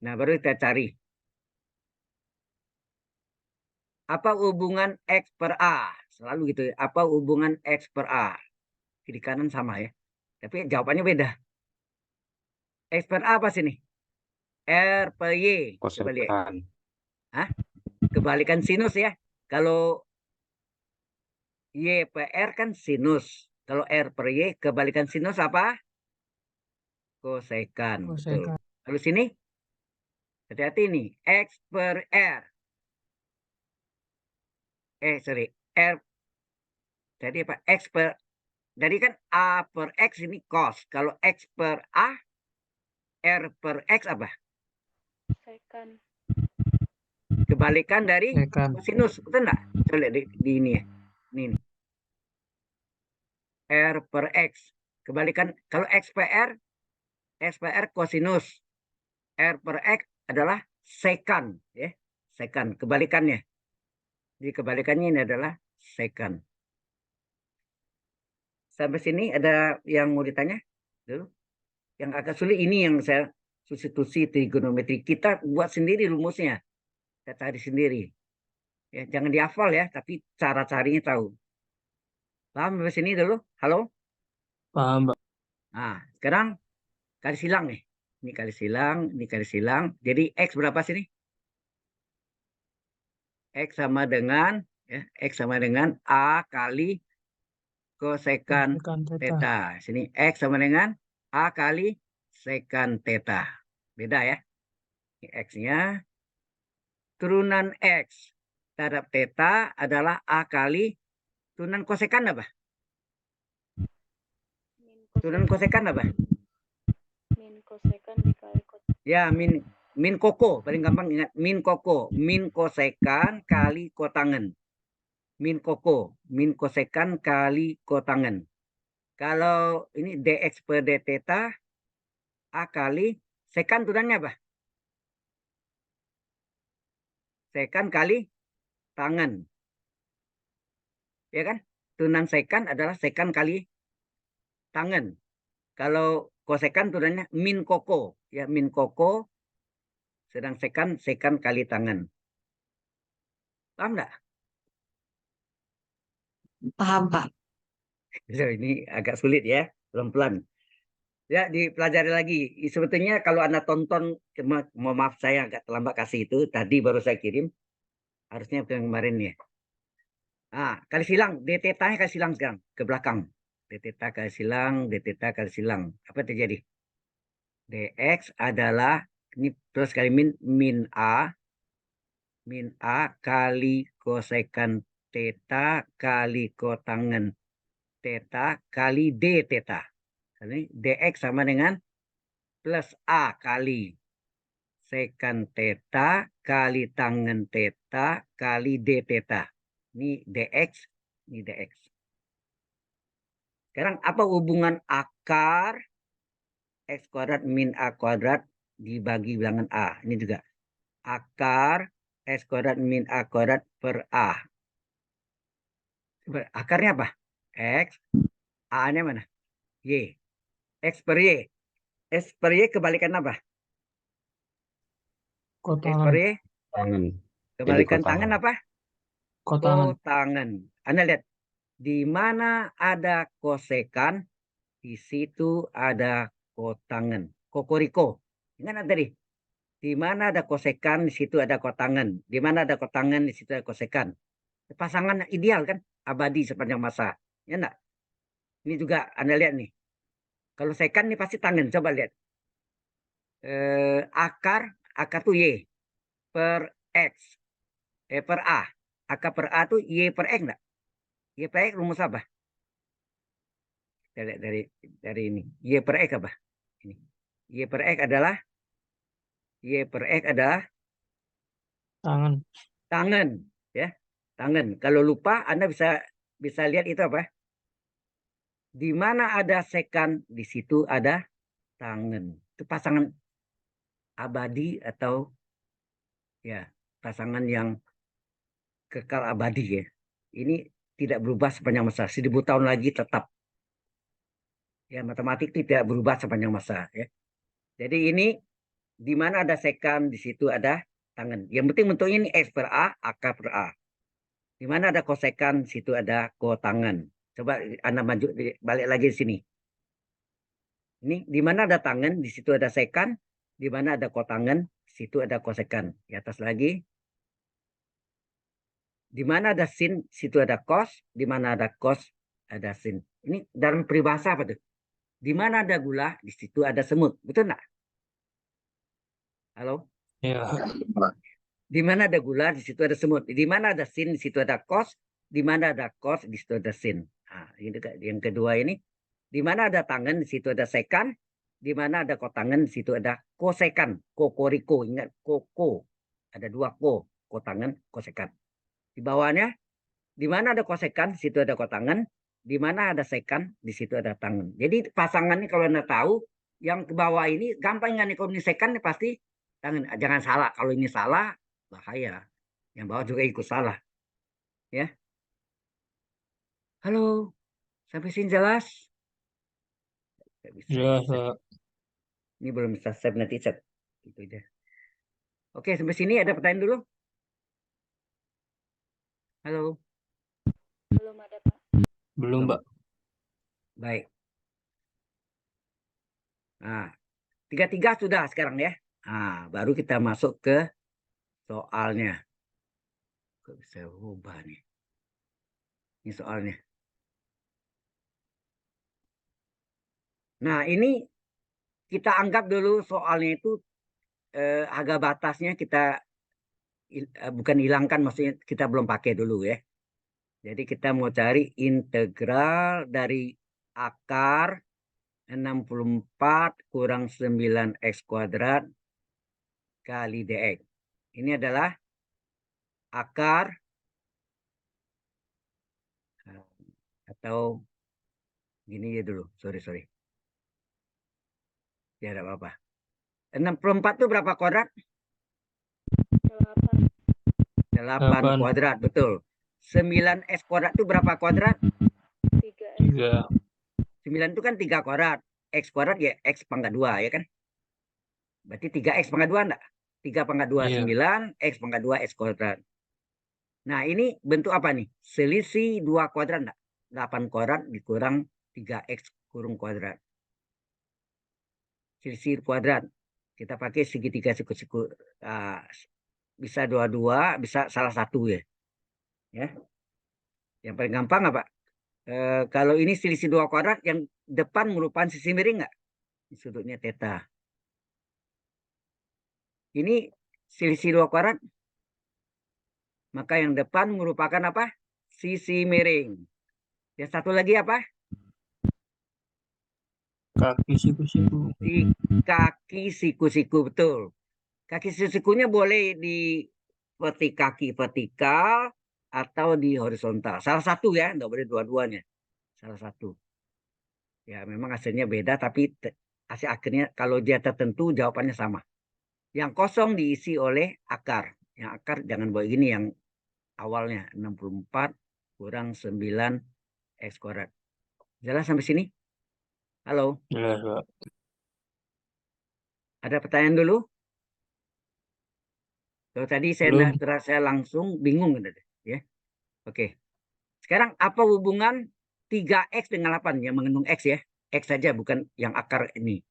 Nah, baru kita cari. Apa hubungan X per A? Selalu gitu ya. Apa hubungan X per A? Kiri kanan sama ya. Tapi jawabannya beda. X per A apa sini? R per Y. Coba lihat. Kosekan. Hah? Kebalikan sinus ya. Kalau Y per R kan sinus. Kalau R per Y kebalikan sinus apa? Kosekan. Betul. Lalu sini? Hati-hati nih. X per R. Sorry. R. Jadi apa? X per. Jadi kan A per X ini cos. Kalau X per A, R per X apa? Second. Kebalikan dari Second. kosinus. Betul enggak? Coba lihat di ini ya. Ini nih. R per X. Kebalikan. Kalau X per R kosinus. R per X adalah secant. Ya. Secant. Kebalikannya. Jadi kebalikannya ini adalah secant. Sampai sini ada yang mau ditanya? Dulu. Yang agak sulit ini yang saya substitusi trigonometri. Kita buat sendiri rumusnya. Kita cari sendiri. Ya, jangan dihafal ya, tapi cara carinya tahu. Paham sampai sini dulu? Halo? Paham, Pak. Nah, sekarang kali silang nih. Ini kali silang, ini kali silang. Jadi X berapa sini? X sama dengan X sama dengan A kali kosekan theta. Sini X sama dengan A kali sekan theta. Beda ya. Ini X-nya. Turunan X terhadap theta adalah A kali turunan kosekan apa? Turunan kosekan apa? Min kosekan dikali kot. Ya, min koko. Paling gampang ingat. Min koko. Min kosekan kali kotangen. Min koko. Min kosekan kali kotangen. Kalau ini dx per d theta, A kali sekan turunannya apa? Sekan kali tangan. Ya kan? Turunan sekan adalah sekan kali tangan. Kalau kosekan turunannya min koko. Ya, min koko. Sedang sekan kali tangan. Paham nggak? Paham, Pak. Ini agak sulit ya. Pelan-pelan. Ya, dipelajari lagi. Sebetulnya kalau Anda tonton, mohon maaf saya agak terlambat kasih itu. Tadi baru saya kirim. Harusnya kemarin ya. Nah, kali silang. D theta-nya kali silang sekarang. Ke belakang. D theta kali silang. D theta kali silang. Apa terjadi? Dx adalah, ini terus kali min A. Min A kali kosekan theta kali kotangen theta kali D theta. Ini dx sama dengan plus A kali sekan theta kali tangen theta kali D theta. Ini dx, ini dx. Sekarang apa hubungan akar x kuadrat min A kuadrat dibagi bilangan A? Ini juga. Akar x kuadrat min A kuadrat per A. Akarnya apa? X. A-nya mana? Y. X per Y. X per Y kebalikan apa? X per Y Tangan. kebalikan Jadi tangan apa? Kotangan. Kotangan. Anda lihat. Di mana ada kosekan, di situ ada kotangan. Kokoriko. Ingat tadi? Di mana ada kosekan, di situ ada kotangan. Di mana ada kotangan, di situ ada kosekan. Pasangan ideal kan? Abadi sepanjang masa. Ya enggak? Ini juga Anda lihat nih. Kalau sekan ini pasti tangan. Coba lihat. Akar tuh Y per X. Per A. Akar per A tuh Y per X enggak? Y per X rumus apa? Kita lihat dari ini. Y per X apa? Ini. Y per X adalah Tangan. tangan, ya. Tangan. Kalau lupa Anda bisa lihat itu apa? Di mana ada sekan, di situ ada tangan. Itu pasangan abadi atau ya pasangan yang kekal abadi ya. Ini tidak berubah sepanjang masa. 1000 tahun lagi tetap. Ya, matematik tidak berubah sepanjang masa ya. Jadi ini di mana ada sekan, di situ ada tangan. Yang penting bentuknya ini X per A, akar per A. Di mana ada kosekan, di situ ada kotangan. Coba Anda maju balik lagi di sini. Ini di mana ada tangen, di situ ada sekan. Di mana ada kotangen, di situ ada kosekan. Di atas lagi. Di mana ada sin, di situ ada kos. Di mana ada kos, ada sin. Ini dalam peribahasa apa tuh? Di mana ada gula, di situ ada semut. Betul nggak? Halo? Ya. Di mana ada gula, di situ ada semut. Di mana ada sin, di situ ada kos. Di mana ada kos, di situ ada sin. Nah, ini yang kedua ini. Di mana ada tangan, di situ ada sekan. Di mana ada kotangan, di situ ada kosekan. Kokoriko, ingat koko. Ada dua ko, kotangan, kosekan. Di bawahnya, di mana ada kosekan, di situ ada kotangan. Di mana ada sekan, di situ ada tangan. Jadi pasangannya kalau Anda tahu, yang ke bawah ini gampang nggak nih, kalau ini sekan pasti tangan. Jangan salah, kalau ini salah, bahaya. Yang bawah juga ikut salah. Ya. Halo, sampai sini jelas? Nggak bisa. Jelas, Pak. Ini belum bisa save nanti set. Gitu aja. Oke, sampai sini ada pertanyaan dulu? Halo. Belum ada, Pak. Belum, Pak. Baik. Nah, 3-3 sudah sekarang ya. Nah, baru kita masuk ke soalnya. Kok bisa rubah nih? Ini soalnya. Nah, ini kita anggap dulu soalnya itu harga batasnya kita bukan hilangkan, maksudnya kita belum pakai dulu ya. Jadi kita mau cari integral dari akar 64 kurang 9x kuadrat kali dx. Ini adalah akar atau gini ya dulu. Sorry. Ya, tidak apa-apa. 64 itu berapa kuadrat? 8. 8 kuadrat, betul. 9x kuadrat itu berapa kuadrat? 3x. 3. 9 itu kan 3 kuadrat. X kuadrat ya X pangkat 2 ya kan? Berarti 3x pangkat 2 enggak? 3 pangkat 2 Iya. 9, X pangkat 2 X kuadrat. Nah, ini bentuk apa nih? Selisih 2 kuadrat enggak? 8 kuadrat dikurang 3x kurung kuadrat. Selisih kuadrat. Kita pakai segitiga siku-siku. Bisa dua-dua, bisa salah satu ya. Ya. Yang paling gampang apa? Kalau ini selisih 2 kuadrat, yang depan merupakan sisi miring enggak? Sudutnya theta. Ini selisih 2 kuadrat. Maka yang depan merupakan apa? Sisi miring. Yang satu lagi apa? Kaki siku-siku. Kaki siku-siku, betul. Kaki siku-sikunya boleh di kaki vertikal atau di horizontal. Salah satu ya, enggak boleh dua-duanya. Salah satu. Ya, memang hasilnya beda, tapi hasil akhirnya kalau dia tertentu jawabannya sama. Yang kosong diisi oleh akar. Yang akar jangan buat gini, yang awalnya 64 kurang 9 X kuadrat. Jelas sampai sini? Halo, Jelas, Pak. ada pertanyaan dulu? Kalau tadi Belum. saya langsung bingung ya. Oke. Sekarang apa hubungan 3x dengan 8 yang mengandung x ya? X saja bukan yang akar ini.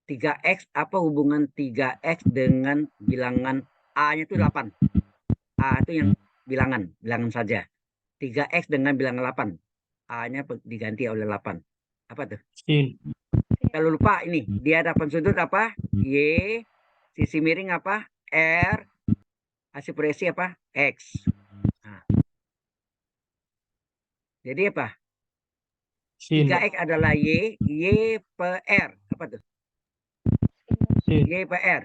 3x apa hubungan 3x dengan bilangan A-nya itu 8. A itu yang bilangan saja. 3x dengan bilangan 8. A-nya diganti oleh 8. Apa tuh? Sin. Kalau lupa ini, dia ada sudut apa? Y, sisi miring apa? R, hasil proyeksi apa? X. Nah. Jadi apa? Sin. 3x adalah Y per R. Apa tuh? Sin. Y per R.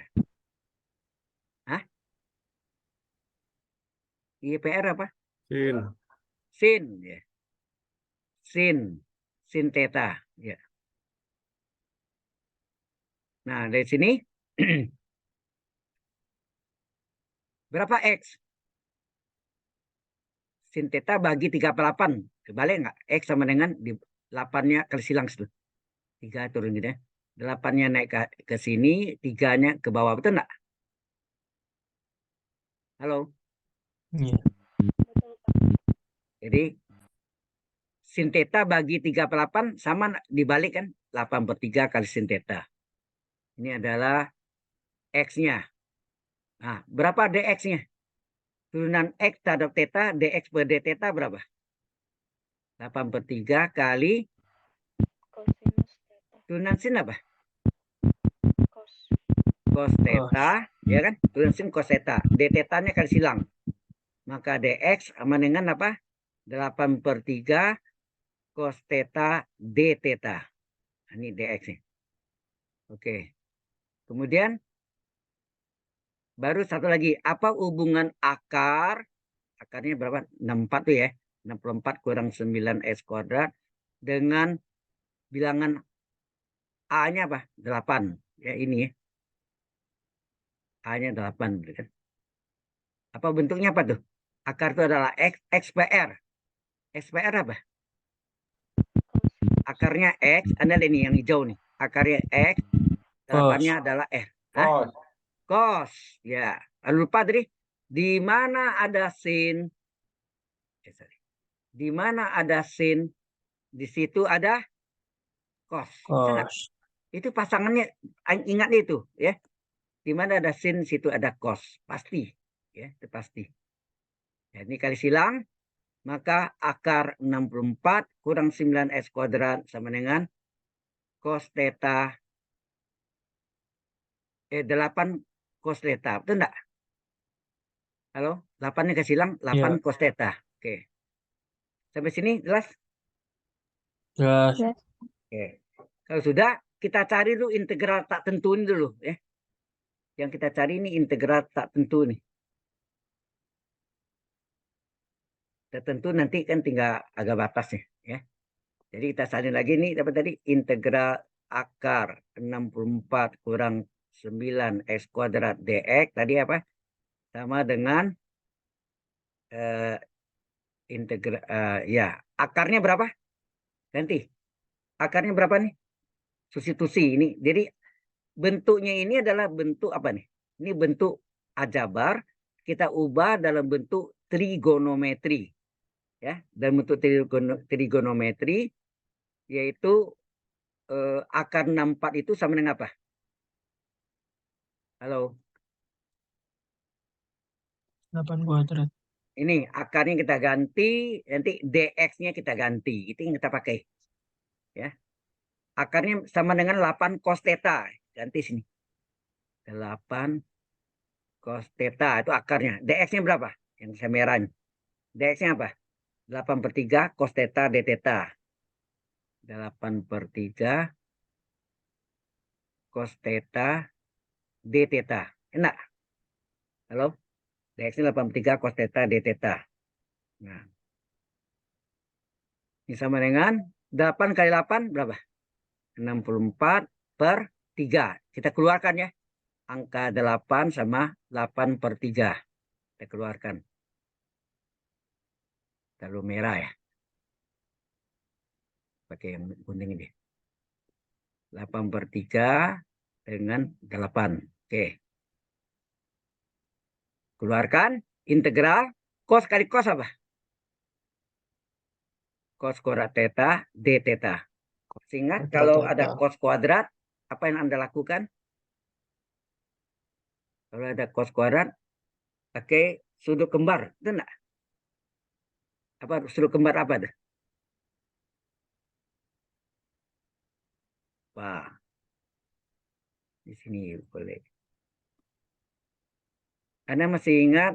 Hah? Y per R apa? Sin. Sin. Ya. Sin theta. Ya. Nah, dari sini berapa X? Sin theta bagi 3/8. Kebalik nggak? X sama dengan 8-nya kali silang situ. 3 turun gitu ya. 8-nya naik ke sini, 3-nya ke bawah. Betul nggak? Halo? Iya. Betul, Pak. Jadi sin theta bagi 3/8 sama dibalik kan? 8/3 kali sin theta. Ini adalah X-nya. Nah, berapa dx-nya? Turunan X terhadap theta, dx per d theta berapa? 8/3 kali Cosinus theta. turunan sin apa? Cos. Cos theta, ya kan? Turunan sin cos theta. D theta-nya kali silang. Maka dx sama dengan apa? 8/3 cos theta d theta. Ini dx-nya. Oke. Kemudian baru satu lagi. Apa hubungan akar? Akarnya berapa? 64 tuh ya. 64 kurang 9x kuadrat dengan bilangan A-nya apa? 8. Ya ini ya. A-nya 8. Kan? Apa bentuknya apa tuh? Akar itu adalah X per R. X per R apa? Akarnya X. Anda lihat ini yang hijau nih. Akarnya X. 8-nya adalah R. Hah? Cos. Ya. Lalu lupa tadi. Di mana ada sin? Di mana ada sin? Di situ ada cos. Cos. Itu pasangannya, ingat itu ya. Di mana ada sin, situ ada cos. Pasti. Ya, itu pasti. Ya, ini kali silang, maka akar 64 kurang 9x kuadrat sama dengan cos theta 8 cos theta. Betul enggak? Halo? 8-nya kasih silang, 8 cos theta. Oke. Sampai sini jelas? Jelas. Oke. Kalau sudah, kita cari dulu integral tak tentu ini dulu ya. Yang kita cari ini integral tak tentu nih. Tertentu nanti kan tinggal agak batasnya ya. Jadi kita salin lagi nih dapat tadi integral akar 64 kurang 9x kuadrat dx tadi apa? Sama dengan integral ya, akarnya berapa? Ganti. Akarnya berapa nih? Substitusi ini. Jadi bentuknya ini adalah bentuk apa nih? Ini bentuk aljabar, kita ubah dalam bentuk trigonometri. Ya, dalam bentuk trigonometri yaitu akar 64 itu sama dengan apa? Halo. 8 kuadrat. Ini akarnya kita ganti, nanti dx-nya kita ganti. Itu yang kita pakai. Ya. Akarnya sama dengan 8 cos theta. Ganti sini. 8 cos theta itu akarnya. Dx-nya berapa? Yang saya merah. Dx-nya apa? 8/3 cos theta d theta. 8/3 cos theta d theta. Enak? Halo? Dx-nya 8/3 cos theta d theta. Nah. Ini sama dengan 8 kali 8 berapa? 64/3. Kita keluarkan ya. Angka 8 sama 8/3. Kita keluarkan. Lalu merah ya. Pakai yang kuning ini. 8/3 dengan 8. Oke. Keluarkan integral cos kali cos apa? Cos kuadrat theta d theta. Ingat kalau ada cos kuadrat, apa yang Anda lakukan? Kalau ada cos kuadrat, pakai sudut kembar, itu enggak? Apa sudut kembar apa tuh? Wah. Di sini boleh. Anda masih ingat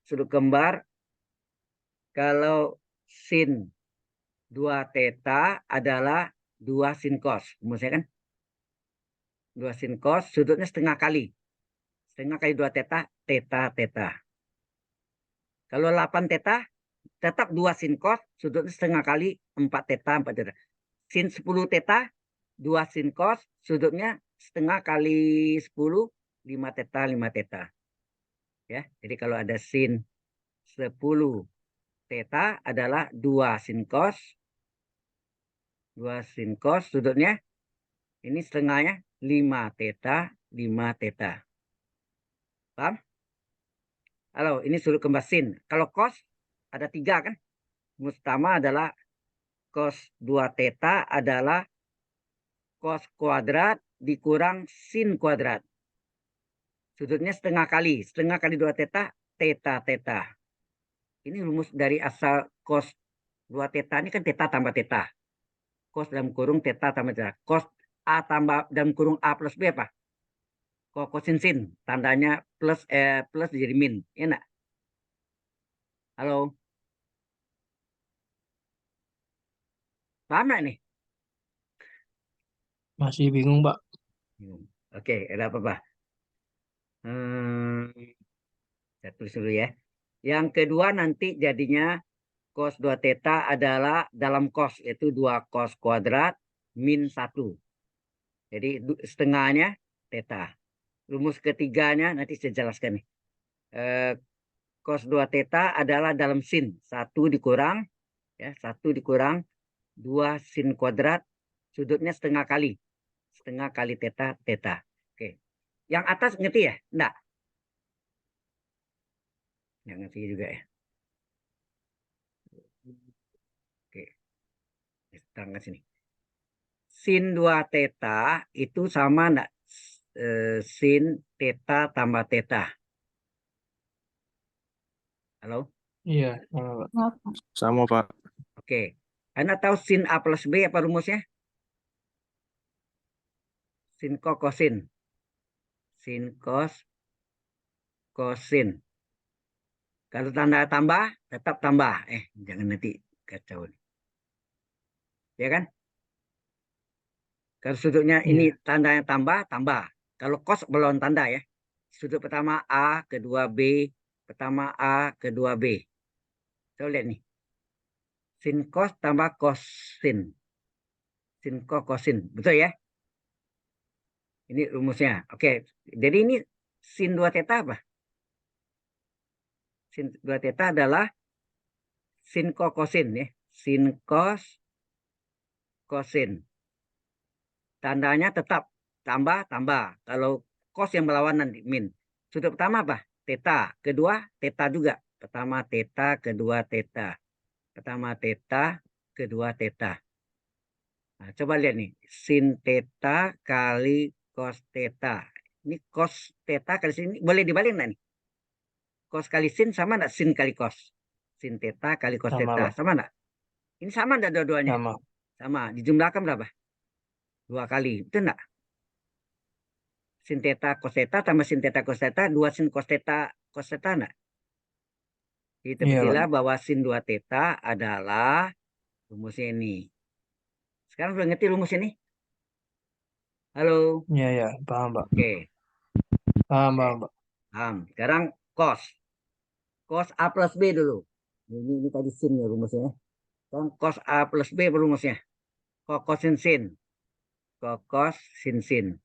sudut kembar kalau sin 2 theta adalah 2 sin cos. Maksudnya kan? 2 sin cos, sudutnya setengah kali. Setengah kali 2 theta, theta, theta. Kalau 8 theta, tetap 2 sin cos, sudutnya setengah kali 4 theta, 4 theta. Sin 10 theta, 2 sin cos, sudutnya setengah kali 10, 5 theta, 5 theta. Ya, jadi kalau ada sin 10 theta adalah 2 sin cos. 2 sin cos, sudutnya ini setengahnya 5 theta, 5 theta. Paham? Halo, ini sudut kembar sin. Kalau cos ada 3 kan? Pertama adalah cos 2 theta adalah cos kuadrat dikurang sin kuadrat. Sudutnya setengah kali 2 theta, theta, theta. Ini rumus dari asal cos 2 theta ini kan theta tambah theta. Cos dalam kurung theta tambah theta. Cos A tambah dalam kurung A plus B apa? Kosin sin. Tandanya plus jadi min. Ya enggak? Halo? Paham nggak nih? Masih bingung, Pak. Oke, ada apa-apa? Saya tulis dulu ya. Yang kedua nanti jadinya cos 2 theta adalah dalam cos, yaitu 2 cos kuadrat min 1. Jadi setengahnya theta. Rumus ketiganya nanti saya jelaskan nih. Cos 2 theta adalah dalam sin. 1 dikurang 2 sin kuadrat, sudutnya setengah kali. Setengah kali theta, theta. Oke. Yang atas ngerti ya? Enggak. Nggak ngerti juga ya. Oke. Terangkan sini. Sin 2 theta itu sama enggak? Sin theta tambah theta. Halo? Iya, sama, Pak. Sama, Pak. Oke. Anda tahu sin A plus B apa rumusnya? Sin kosin. Sin kosin. Kalau tanda tambah, tetap tambah. Jangan nanti kacau. Ya kan? Kalau sudutnya ini Iya. tandanya tambah, tambah. Kalau cos belum tanda ya. Sudut pertama A, kedua B, pertama A, kedua B. Coba lihat nih. Sin cos tambah kosin. Sin kosin. Betul ya? Ini rumusnya. Oke. Jadi ini sin 2 theta apa? Sin 2 theta adalah sin kosin ya. Sin kosin. Tandanya tetap tambah, tambah. Kalau cos yang berlawanan min. Sudut pertama apa? Theta. Kedua, theta juga. Pertama theta, kedua theta. Pertama theta, kedua theta. Nah, coba lihat nih. Sin theta kali cos theta. Ini cos theta kali sin. Boleh dibalik nggak nih? Cos kali sin sama nggak sin kali cos? Sin theta kali cos Sama, theta. Pak. Sama nggak? Ini sama nggak dua-duanya? Sama. Sama. Dijumlahkan berapa? 2 kali. Itu nggak? Sin theta cos theta tambah sin theta cos theta, 2 sin cos theta enggak? Kita Iya, Pak. petilah bahwa sin 2 theta adalah rumusnya ini. Sekarang sudah ngerti rumus ini? Halo? Iya, iya. Paham, Pak. Oke. Paham, Oke. paham, Pak. Paham. Sekarang cos. Cos A plus B dulu. Ini tadi sin ya rumusnya. Sekarang cos A plus B rumusnya. Kosin sin. Kosin sin.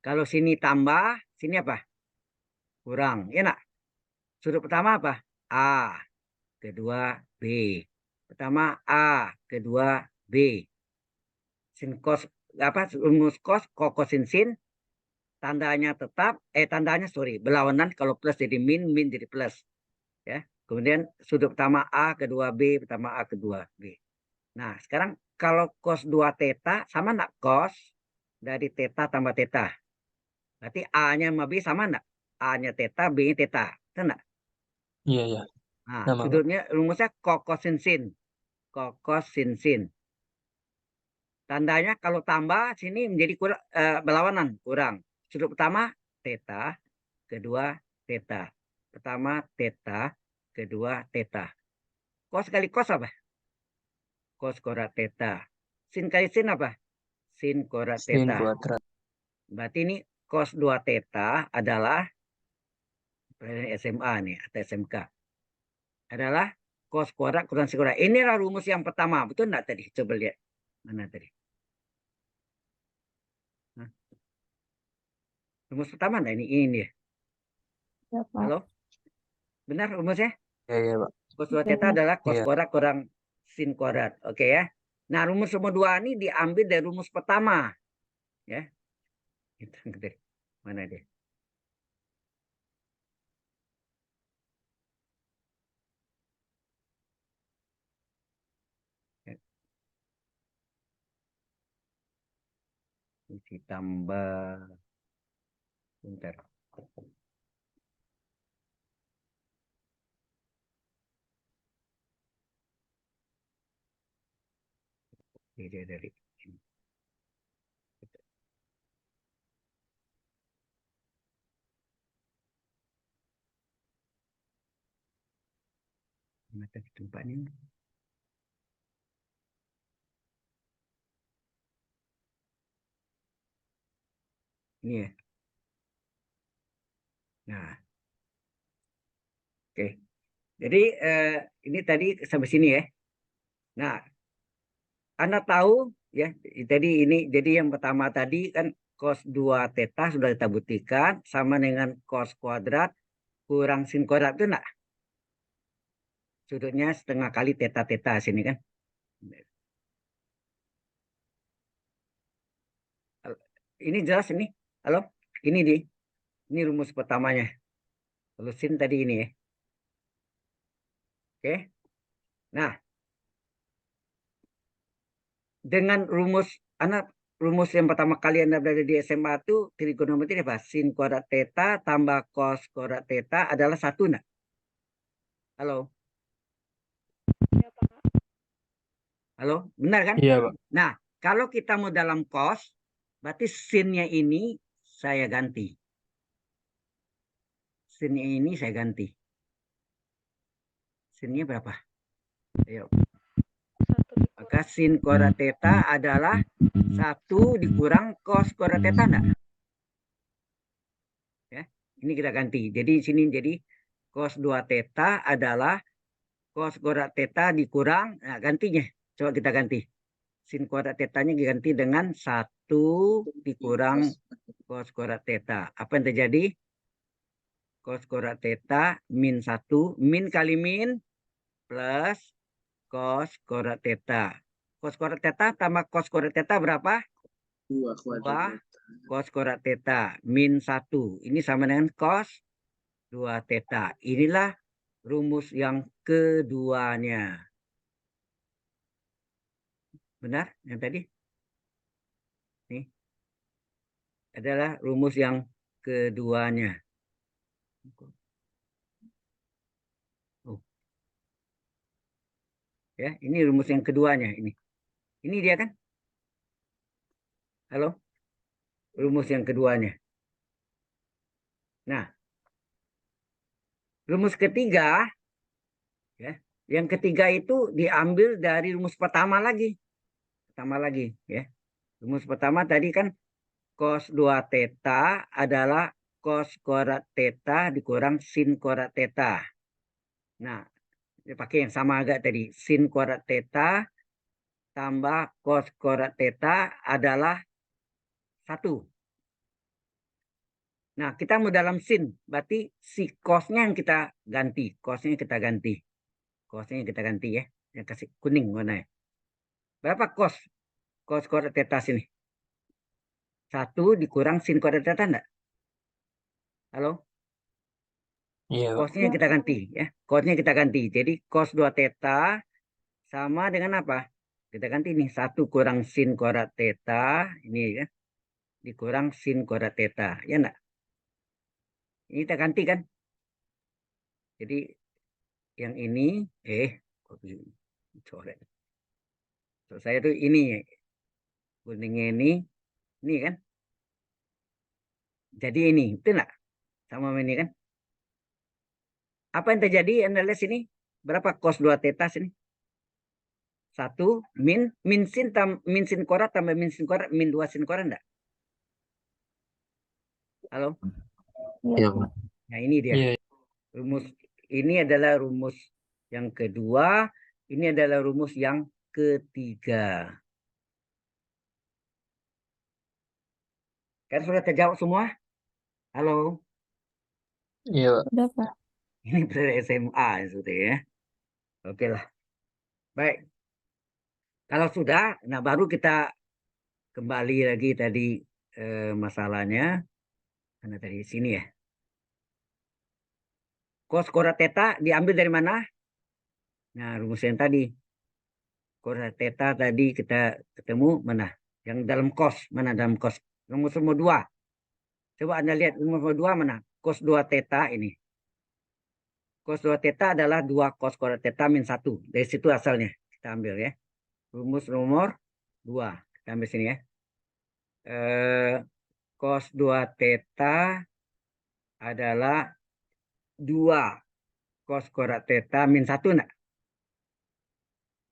Kalau sini tambah, sini apa? Kurang. Ya nak? Sudut pertama apa? A. Kedua B. Pertama A, kedua B. Sin cos apa? Rumus cos kosin sin, tandanya tetap tandanya berlawanan, kalau plus jadi min, min jadi plus. Ya. Kemudian sudut pertama A, kedua B, pertama A, kedua B. Nah, sekarang kalau cos 2 theta sama enggak cos dari theta tambah theta? Berarti A-nya sama B sama enggak? A-nya theta, B-nya theta. Betul enggak? Iya, iya. Nah, Sama, Pak. sudutnya rumusnya kosin sin. Kosin sin. Tandanya kalau tambah sini menjadi berlawanan, kurang. Sudut pertama theta, kedua theta. Pertama theta, kedua theta. Cos kali cos apa? Cos kuadrat theta. Sin kali sin apa? Sin kuadrat Sin theta. kuadrat. Berarti ini cos 2 theta adalah SMA nih atau SMK. Adalah cos kuadrat kurang sin kuadrat. Inilah rumus yang pertama. Betul enggak tadi? Coba lihat. Mana tadi? Hah? Rumus pertama enggak ini dia. Halo? Benar rumusnya? Iya, iya, Pak. Cos 2 theta adalah cos Iya. kuadrat kurang sin kuadrat. Oke ya. Nah, rumus nomor 2 ini diambil dari rumus pertama. Ya. Mana dia? ditambah, bentar. Ini dari ini. Mana tadi tempatnya? Ini ya. Nah, oke. Jadi ini tadi sampai sini ya. Nah, Anda tahu ya, tadi ini jadi yang pertama tadi kan cos 2 theta sudah kita buktikan sama dengan cos kuadrat kurang sin kuadrat itu enggak? Sudutnya setengah kali theta sini kan. Ini jelas ini. Halo? Ini rumus pertamanya. Kalau sin tadi ini ya. Oke. Nah, dengan rumus yang pertama kali Anda berada di SMA itu trigonometri apa? Sin kuadrat theta tambah cos kuadrat theta adalah 1 enggak? Halo? Ya, Pak. Halo? Benar kan? Iya, Pak. Nah, kalau kita mau dalam cos, berarti sinnya ini saya ganti. Sinnya ini saya ganti. Sinnya berapa? Ayo. 1 dikurang. Maka sin kuadrat theta adalah 1 dikurang cos kuadrat theta enggak? Ya, ini kita ganti. Jadi di sini jadi cos 2 theta adalah cos kuadrat theta dikurang, nah gantinya. Coba kita ganti. Sin kuadrat tetanya diganti dengan 1 dikurang cos kuadrat theta. Apa yang terjadi? Cos kuadrat theta min 1, min kali min plus cos kuadrat theta. Cos kuadrat theta tambah cos kuadrat theta berapa? 2 cos kuadrat theta min 1. Ini sama dengan cos 2 theta. Inilah rumus yang keduanya. Benar yang tadi? Nih. Adalah rumus yang keduanya. Oh. Ya, ini rumus yang keduanya ini. Ini dia kan? Halo? Rumus yang keduanya. Nah, rumus ketiga ya. Yang ketiga itu diambil dari rumus pertama lagi. Ya. Rumus pertama tadi kan cos 2 theta adalah cos kuadrat theta dikurang sin kuadrat theta. Nah, pakai yang sama agak tadi. Sin kuadrat theta tambah cos kuadrat theta adalah 1. Nah, kita mau dalam sin, berarti si cosnya yang kita ganti. Cosnya kita ganti ya. Yang kasih kuning warnanya. Berapa cos? Cos kuadrat theta sini. 1 dikurang sin kuadrat theta enggak? Halo? Iya, Pak. Cosnya kita ganti ya. Cosnya kita ganti. Jadi cos 2 theta sama dengan apa? Kita ganti nih 1 kurang sin kuadrat theta ini ya. Dikurang sin kuadrat theta. Ya enggak? Ini kita ganti kan? Jadi yang ini kok coret. So, saya tuh ini kuningnya ini kan? Jadi ini, itu enggak? Sama ini kan? Apa yang terjadi? Anda lihat sini. Berapa cos 2 theta sini? 1 min sin kuadrat tambah min sin kuadrat min 2 sin kuadrat enggak? Halo? Iya, Pak. Nah, ini dia. Iya. Rumus ini adalah rumus yang kedua, ini adalah rumus yang ketiga. Kan sudah terjawab semua? Halo? Iya, Pak. Udah, Pak. Ini dari SMA sudah ya. Oke lah. Baik. Kalau sudah, nah baru kita kembali lagi tadi masalahnya. Karena dari sini ya. Cos kuadrat theta diambil dari mana? Nah, rumus yang tadi. Kuadrat theta tadi kita ketemu mana? Yang dalam cos, mana dalam cos? Rumus nomor 2. Coba Anda lihat rumus nomor 2 mana? Cos 2 theta ini. Cos 2 theta adalah 2 cos kuadrat theta min 1. Dari situ asalnya. Kita ambil ya. Rumus nomor 2. Kita ambil sini ya. Cos 2 theta adalah 2 cos kuadrat theta min 1 enggak?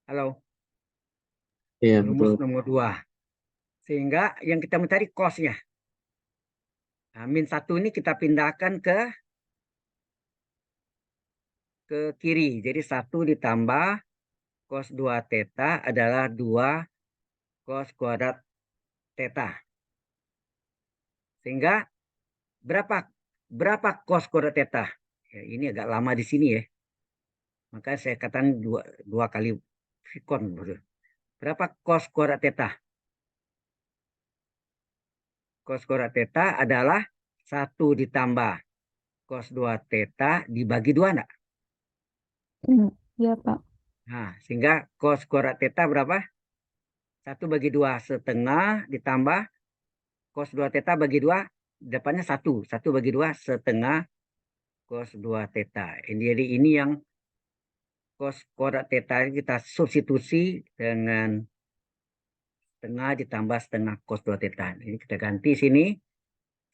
Halo? Iya, Rumus betul. nomor 2. Sehingga yang kita mencari cosnya. Nah, min 1 ini kita pindahkan ke kiri. Jadi 1 ditambah cos 2 theta adalah 2 cos kuadrat theta. Sehingga berapa cos kuadrat theta? Ya, ini agak lama di sini ya. Maka saya katakan dua kali vikon. Berapa cos kuadrat theta? Cos kuadrat theta adalah 1 ditambah cos 2 theta dibagi 2 enggak? Iya, Pak. Nah, sehingga cos kuadrat theta berapa? 1 bagi 2 setengah ditambah cos 2 theta bagi 2, depannya 1. 1 bagi 2 setengah cos 2 theta. Jadi ini yang cos kuadrat theta kita substitusi dengan setengah ditambah setengah cos 2 theta. Ini kita ganti sini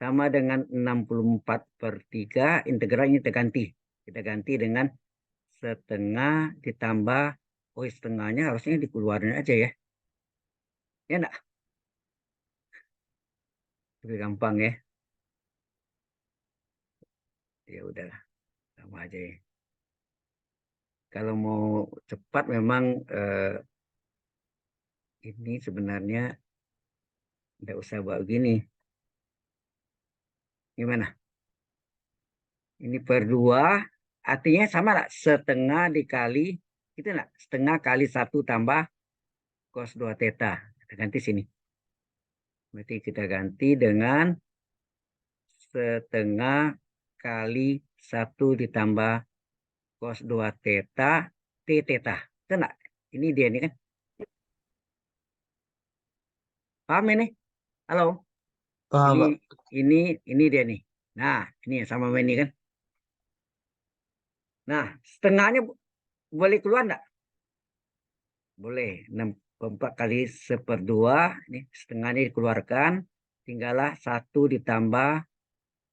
sama dengan 64/3. Integralnya kita ganti. Kita ganti dengan setengah ditambah, setengahnya harusnya dikeluarin aja ya. Ya enggak? Lebih gampang ya. Ya udahlah, sama aja ya. Kalau mau cepat memang ini sebenarnya tidak usah buat begini. Gimana? Ini per 2, artinya sama lah. Setengah dikali, itu lah. Setengah kali 1 tambah cos 2 theta. Kita ganti sini. Berarti kita ganti dengan setengah kali 1 ditambah cos 2 theta, t theta. Itu enggak? Ini dia nih kan. Paham ini? Halo? Paham, Ini Pak. ini dia nih. Nah, ini sama ini kan. Nah, setengahnya boleh keluar enggak? Boleh. 64 kali 1/2. Ini setengahnya dikeluarkan. Tinggallah 1 ditambah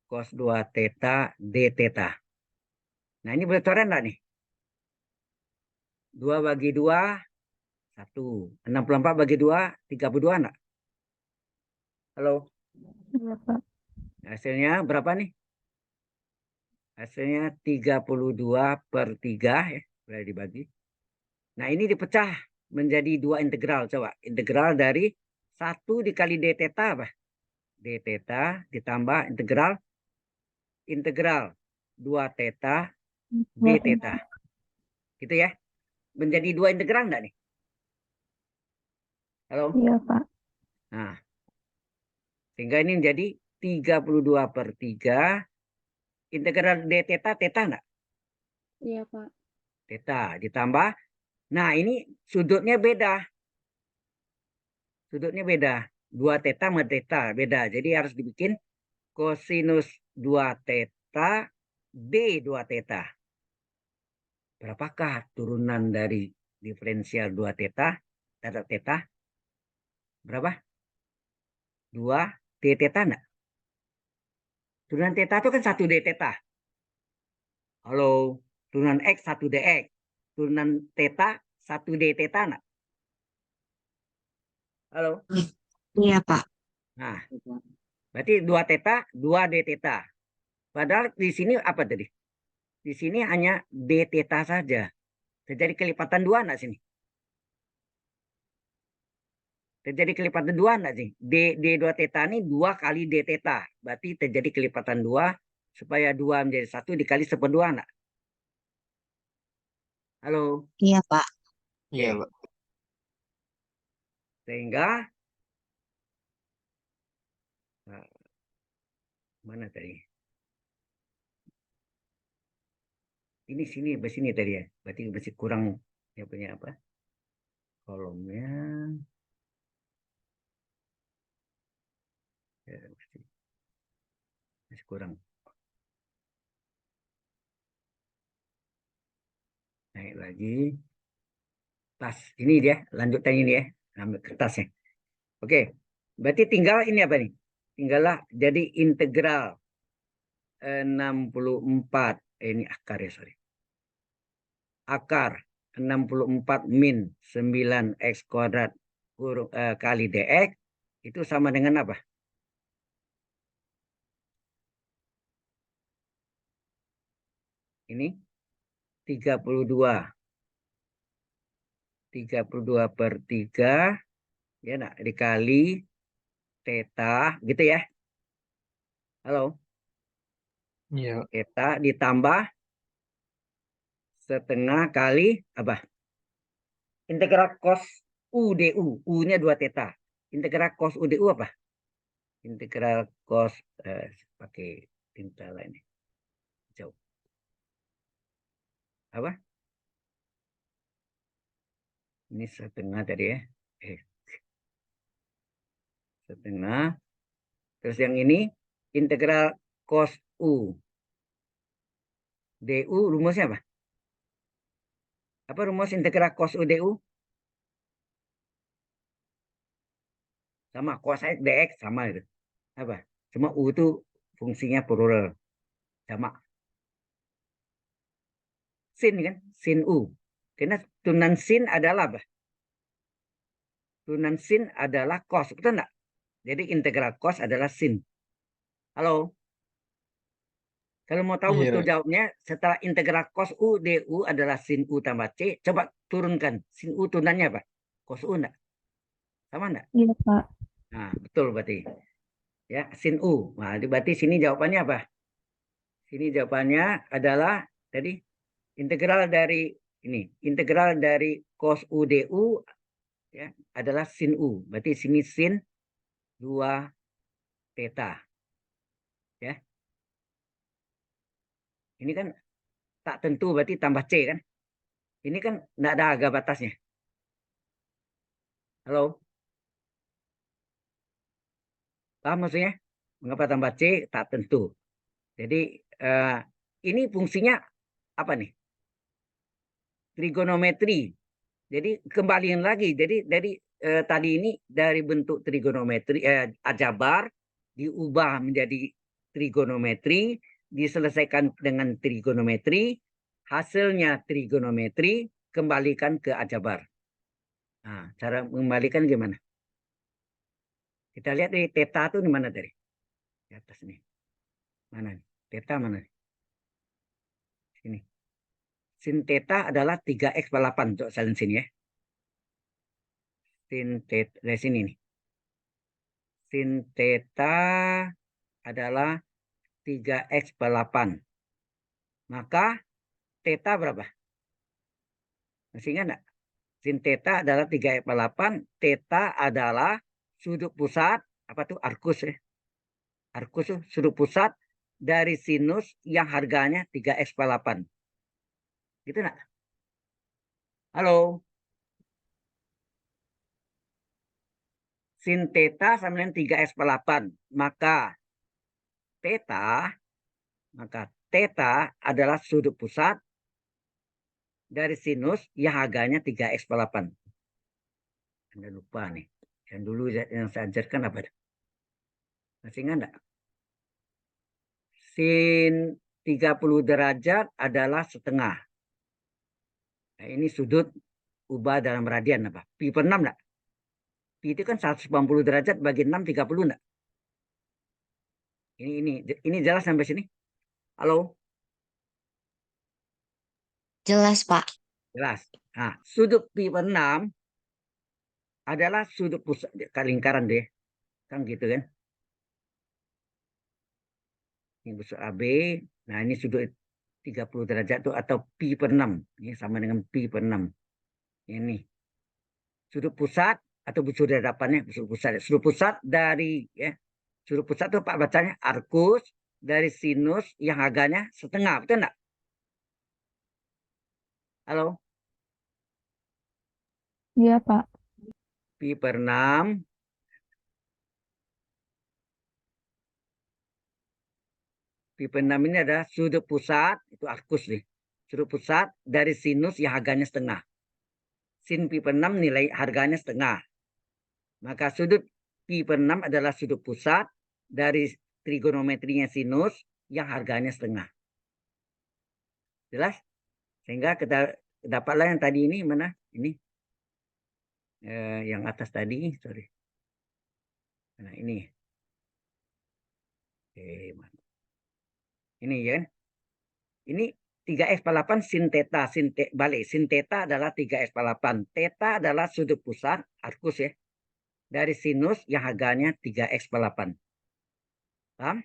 cos 2 theta d theta. Nah, ini boleh coret enggak nih? 2 bagi 2, 1. 64 bagi 2, 32 enggak? Halo? Iya, Pak. Hasilnya berapa nih? Hasilnya 32/3 ya. Boleh dibagi. Nah, ini dipecah menjadi 2 integral. Coba. Integral dari 1 dikali d theta apa? D theta ditambah integral 2 theta d theta. Gitu ya. Menjadi 2 integral enggak nih? Halo? Iya, Pak. Nah, sehingga ini menjadi 32/3 integral d theta, theta enggak? Iya, Pak. Theta ditambah. Nah, ini sudutnya beda. Sudutnya beda. 2 theta sama theta beda. Jadi harus dibikin kosinus 2 theta d 2 theta. Berapakah turunan dari diferensial 2 theta terhadap theta? Berapa? 2 d theta enggak? Turunan theta itu kan 1 d theta. Halo, turunan x 1 dx. Turunan theta 1 d theta enggak? Halo. Iya, Pak. Nah, berarti 2 theta, 2 d theta. Padahal di sini apa tadi? Di sini hanya d theta saja. Terjadi kelipatan 2 enggak sini? Terjadi kelipatan 2 enggak sih? D2 theta ini 2 kali d theta. Berarti terjadi kelipatan 2 supaya 2 menjadi 1 dikali 1/2 enggak? Halo. Iya, Pak. Iya, Oke. Pak. Sehingga mana tadi? Ini sini besini tadi ya. Berarti masih kurang ya punya apa? Kolomnya. Ya, masih kurang. Naik lagi. Tas. Ini dia, lanjutan ini ya. Ambil kertasnya. Oke. Berarti tinggal ini apa nih? Tinggallah jadi integral 64. Ini akar ya, sorry. Akar 64 min 9x kuadrat kali dx itu sama dengan apa? Ini 32. 32 per 3 ya nak, dikali theta gitu ya. Halo, Iya. theta ditambah setengah kali apa? Integral cos U du. U-nya 2 theta. Integral cos U du apa? Integral cos pakai tinta lain. Jauh. Apa? Ini setengah tadi ya. Setengah. Terus yang ini integral cos U. Du rumusnya apa? Apa rumus integral cos U du? Sama cos X dx sama itu. Apa? Cuma U itu fungsinya plural. Sama. Sin kan? Sin U. Karena turunan sin adalah apa? Turunan sin adalah cos. Betul enggak? Jadi integral cos adalah sin. Halo? Kalau mau tahu Iya. betul jawabnya, setelah integral cos U du adalah sin U tambah C, coba turunkan. Sin U turunannya apa? Cos U enggak? Sama enggak? Iya, Pak. Nah, betul berarti. Ya, sin U. Nah, berarti sini jawabannya apa? Sini jawabannya adalah tadi integral dari ini, integral dari cos U du ya adalah sin U. Berarti sini sin 2 theta. Ya. Ini kan tak tentu berarti tambah C kan? Ini kan enggak ada harga batasnya. Halo? Paham maksudnya? Mengapa tambah C? Tak tentu. Jadi ini fungsinya apa nih? Trigonometri. Jadi kembaliin lagi. Jadi dari tadi ini dari bentuk trigonometri aljabar diubah menjadi trigonometri, diselesaikan dengan trigonometri, hasilnya trigonometri, kembalikan ke aljabar. Nah, cara mengembalikan gimana? Kita lihat di theta itu di mana tadi? Di atas nih. Mana? Theta mana? Sini. Sin theta adalah 3x per 8. Coba salin sini ya. Sin theta dari sini nih. Sin theta adalah 3x per 8. Maka theta berapa? Masih ingat enggak? Sin theta adalah 3x per 8. Theta adalah sudut pusat, apa tuh? Arkus ya. Arkus tuh sudut pusat dari sinus yang harganya 3x per 8. Gitu enggak? Halo? Sin theta sama dengan 3x per 8. Maka theta adalah sudut pusat dari sinus yang harganya 3x per 8. Anda lupa nih. Yang dulu yang saya ajarkan apa? Masih ingat enggak? Sin 30 derajat adalah setengah. Nah, ini sudut ubah dalam radian apa? Pi per 6 enggak? Pi itu kan 180 derajat bagi 6, 30 enggak? Ini jelas sampai sini? Halo? Jelas, Pak. Jelas. Nah, sudut pi per 6 adalah sudut pusat lingkaran deh. Kan gitu kan? Ini besar AB. Nah, ini sudut 30 derajat tuh atau pi per 6. Ini sama dengan pi per 6. Ini sudut pusat atau sudut hadapannya sudut pusat dari ya. Sudut pusat tuh Pak bacanya arkus dari sinus yang harganya setengah, betul enggak? Halo? Iya, Pak. Pi per 6 pi per 6 ini adalah sudut pusat, itu arkus nih. Sudut pusat dari sinus yang harganya setengah. Sin pi per 6 nilai harganya setengah. Maka sudut pi per 6 adalah sudut pusat dari trigonometrinya sinus yang harganya setengah. Jelas? Sehingga kita dapatlah yang tadi ini mana? Ini. Yang atas tadi, sorry. Nah, ini. Ini ya. Ini 3x per 8 sin theta. Balik. Sin theta adalah 3x per 8. Theta adalah sudut pusat, arkus ya. Dari sinus yang harganya 3x per 8. Paham?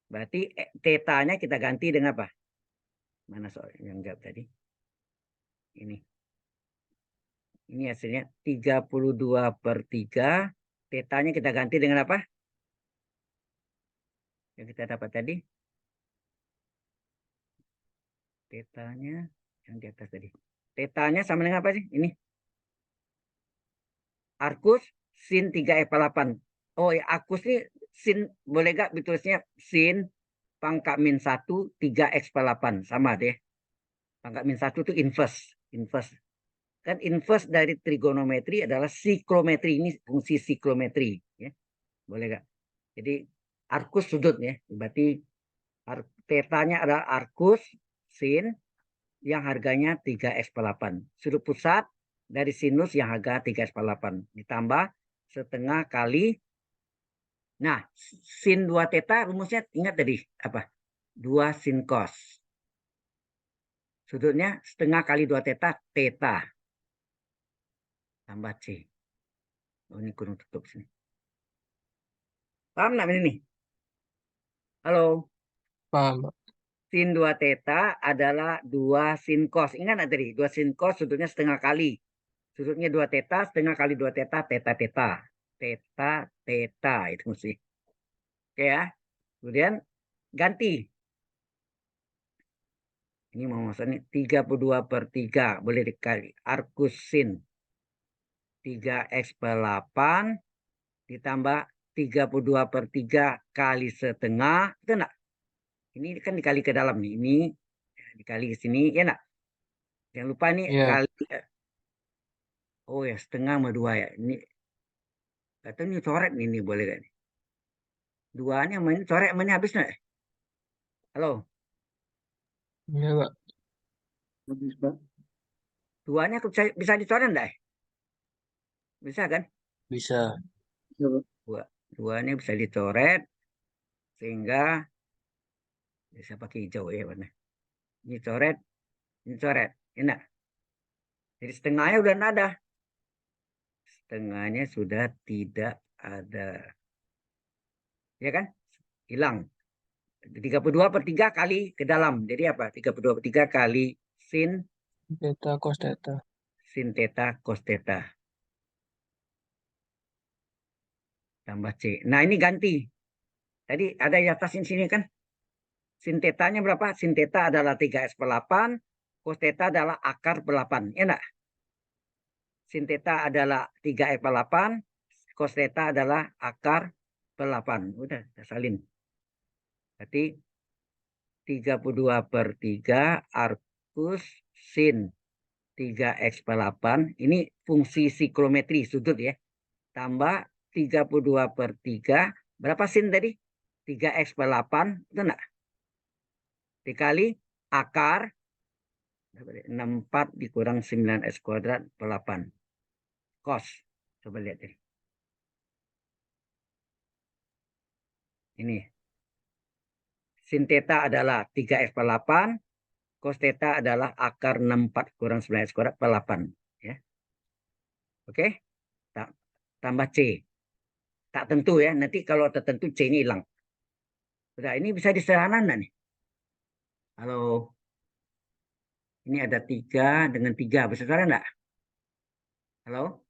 Berarti theta-nya kita ganti dengan apa? Mana soal yang jawab tadi? Ini. Ini hasilnya 32/3. Theta-nya kita ganti dengan apa? Yang kita dapat tadi. Theta-nya yang di atas tadi. Theta-nya sama dengan apa sih? Ini. Arkus sin 3x per 8. Oh ya, arkus ini sin, boleh gak ditulisnya sin pangkat min 1 3x per 8. Sama deh. Pangkat min 1 itu inverse. Inverse. Kan inverse dari trigonometri adalah siklometri. Ini fungsi siklometri. Ya. Boleh gak? Jadi arkus sudut ya. Berarti theta-nya adalah arkus sin yang harganya 3x per 8. Sudut pusat dari sinus yang harga 3x per 8. Ditambah setengah kali. Nah, sin 2 theta rumusnya ingat tadi apa? 2 sin cos. Sudutnya setengah kali 2 theta, theta. Tambah C. Oh, ini kurang tutup sini. Paham nggak ini? Halo? Paham, Pak. Sin 2 theta adalah 2 sin cos. Ingat nggak tadi? 2 sin cos sudutnya setengah kali. Sudutnya 2 theta, setengah kali 2 theta, theta, theta. Theta, theta. Itu mesti. Oke ya. Kemudian ganti. Ini mau maksudnya 32/3. Boleh dikali. Arkus sin 3x per 8 ditambah 32/3 kali setengah. Itu enggak? Ini kan dikali ke dalam nih. Ini dikali ke sini. Ya enggak? Jangan lupa ini Iya. kali. Oh ya, setengah sama 2 ya. Ini atau ini coret nih, ini boleh gak nih? Duanya sama ini coret sama ini habis enggak? Halo? Iya, Pak. Duanya bisa dicoret enggak? Bisa kan? Bisa. Duanya bisa dicoret sehingga bisa pakai hijau ya warna. Ini coret, enak. Jadi setengahnya udah nggak ada. Setengahnya sudah tidak ada. Ya kan? Hilang. 32/3 kali ke dalam. Jadi apa? 32/3 kali sin Theta, cos theta. theta cos theta. Tambah C. Nah, ini ganti. Tadi ada di atas sini kan? Sin tetanya berapa? Sin theta adalah 3x per 8. Cos theta adalah akar per 8. Ya enggak? Sin theta adalah 3x per 8. Cos theta adalah akar per 8. Udah, salin. Berarti 32/3 arkus sin 3x per 8. Ini fungsi siklometri sudut ya. Tambah 32/3. Berapa sin tadi? 3x per 8. Itu enggak? Dikali akar 64 dikurang 9x kuadrat per 8. Cos. Coba lihat ini. Ini. Sin theta adalah 3x per 8. Cos theta adalah akar 64 kurang 9x kuadrat per 8. Ya. Oke. Tambah C. Tak tentu ya. Nanti kalau tertentu C-nya hilang. Sudah, ini bisa disederhanakan nih. Halo. Ini ada 3 dengan 3. Bisa saudara enggak? Halo.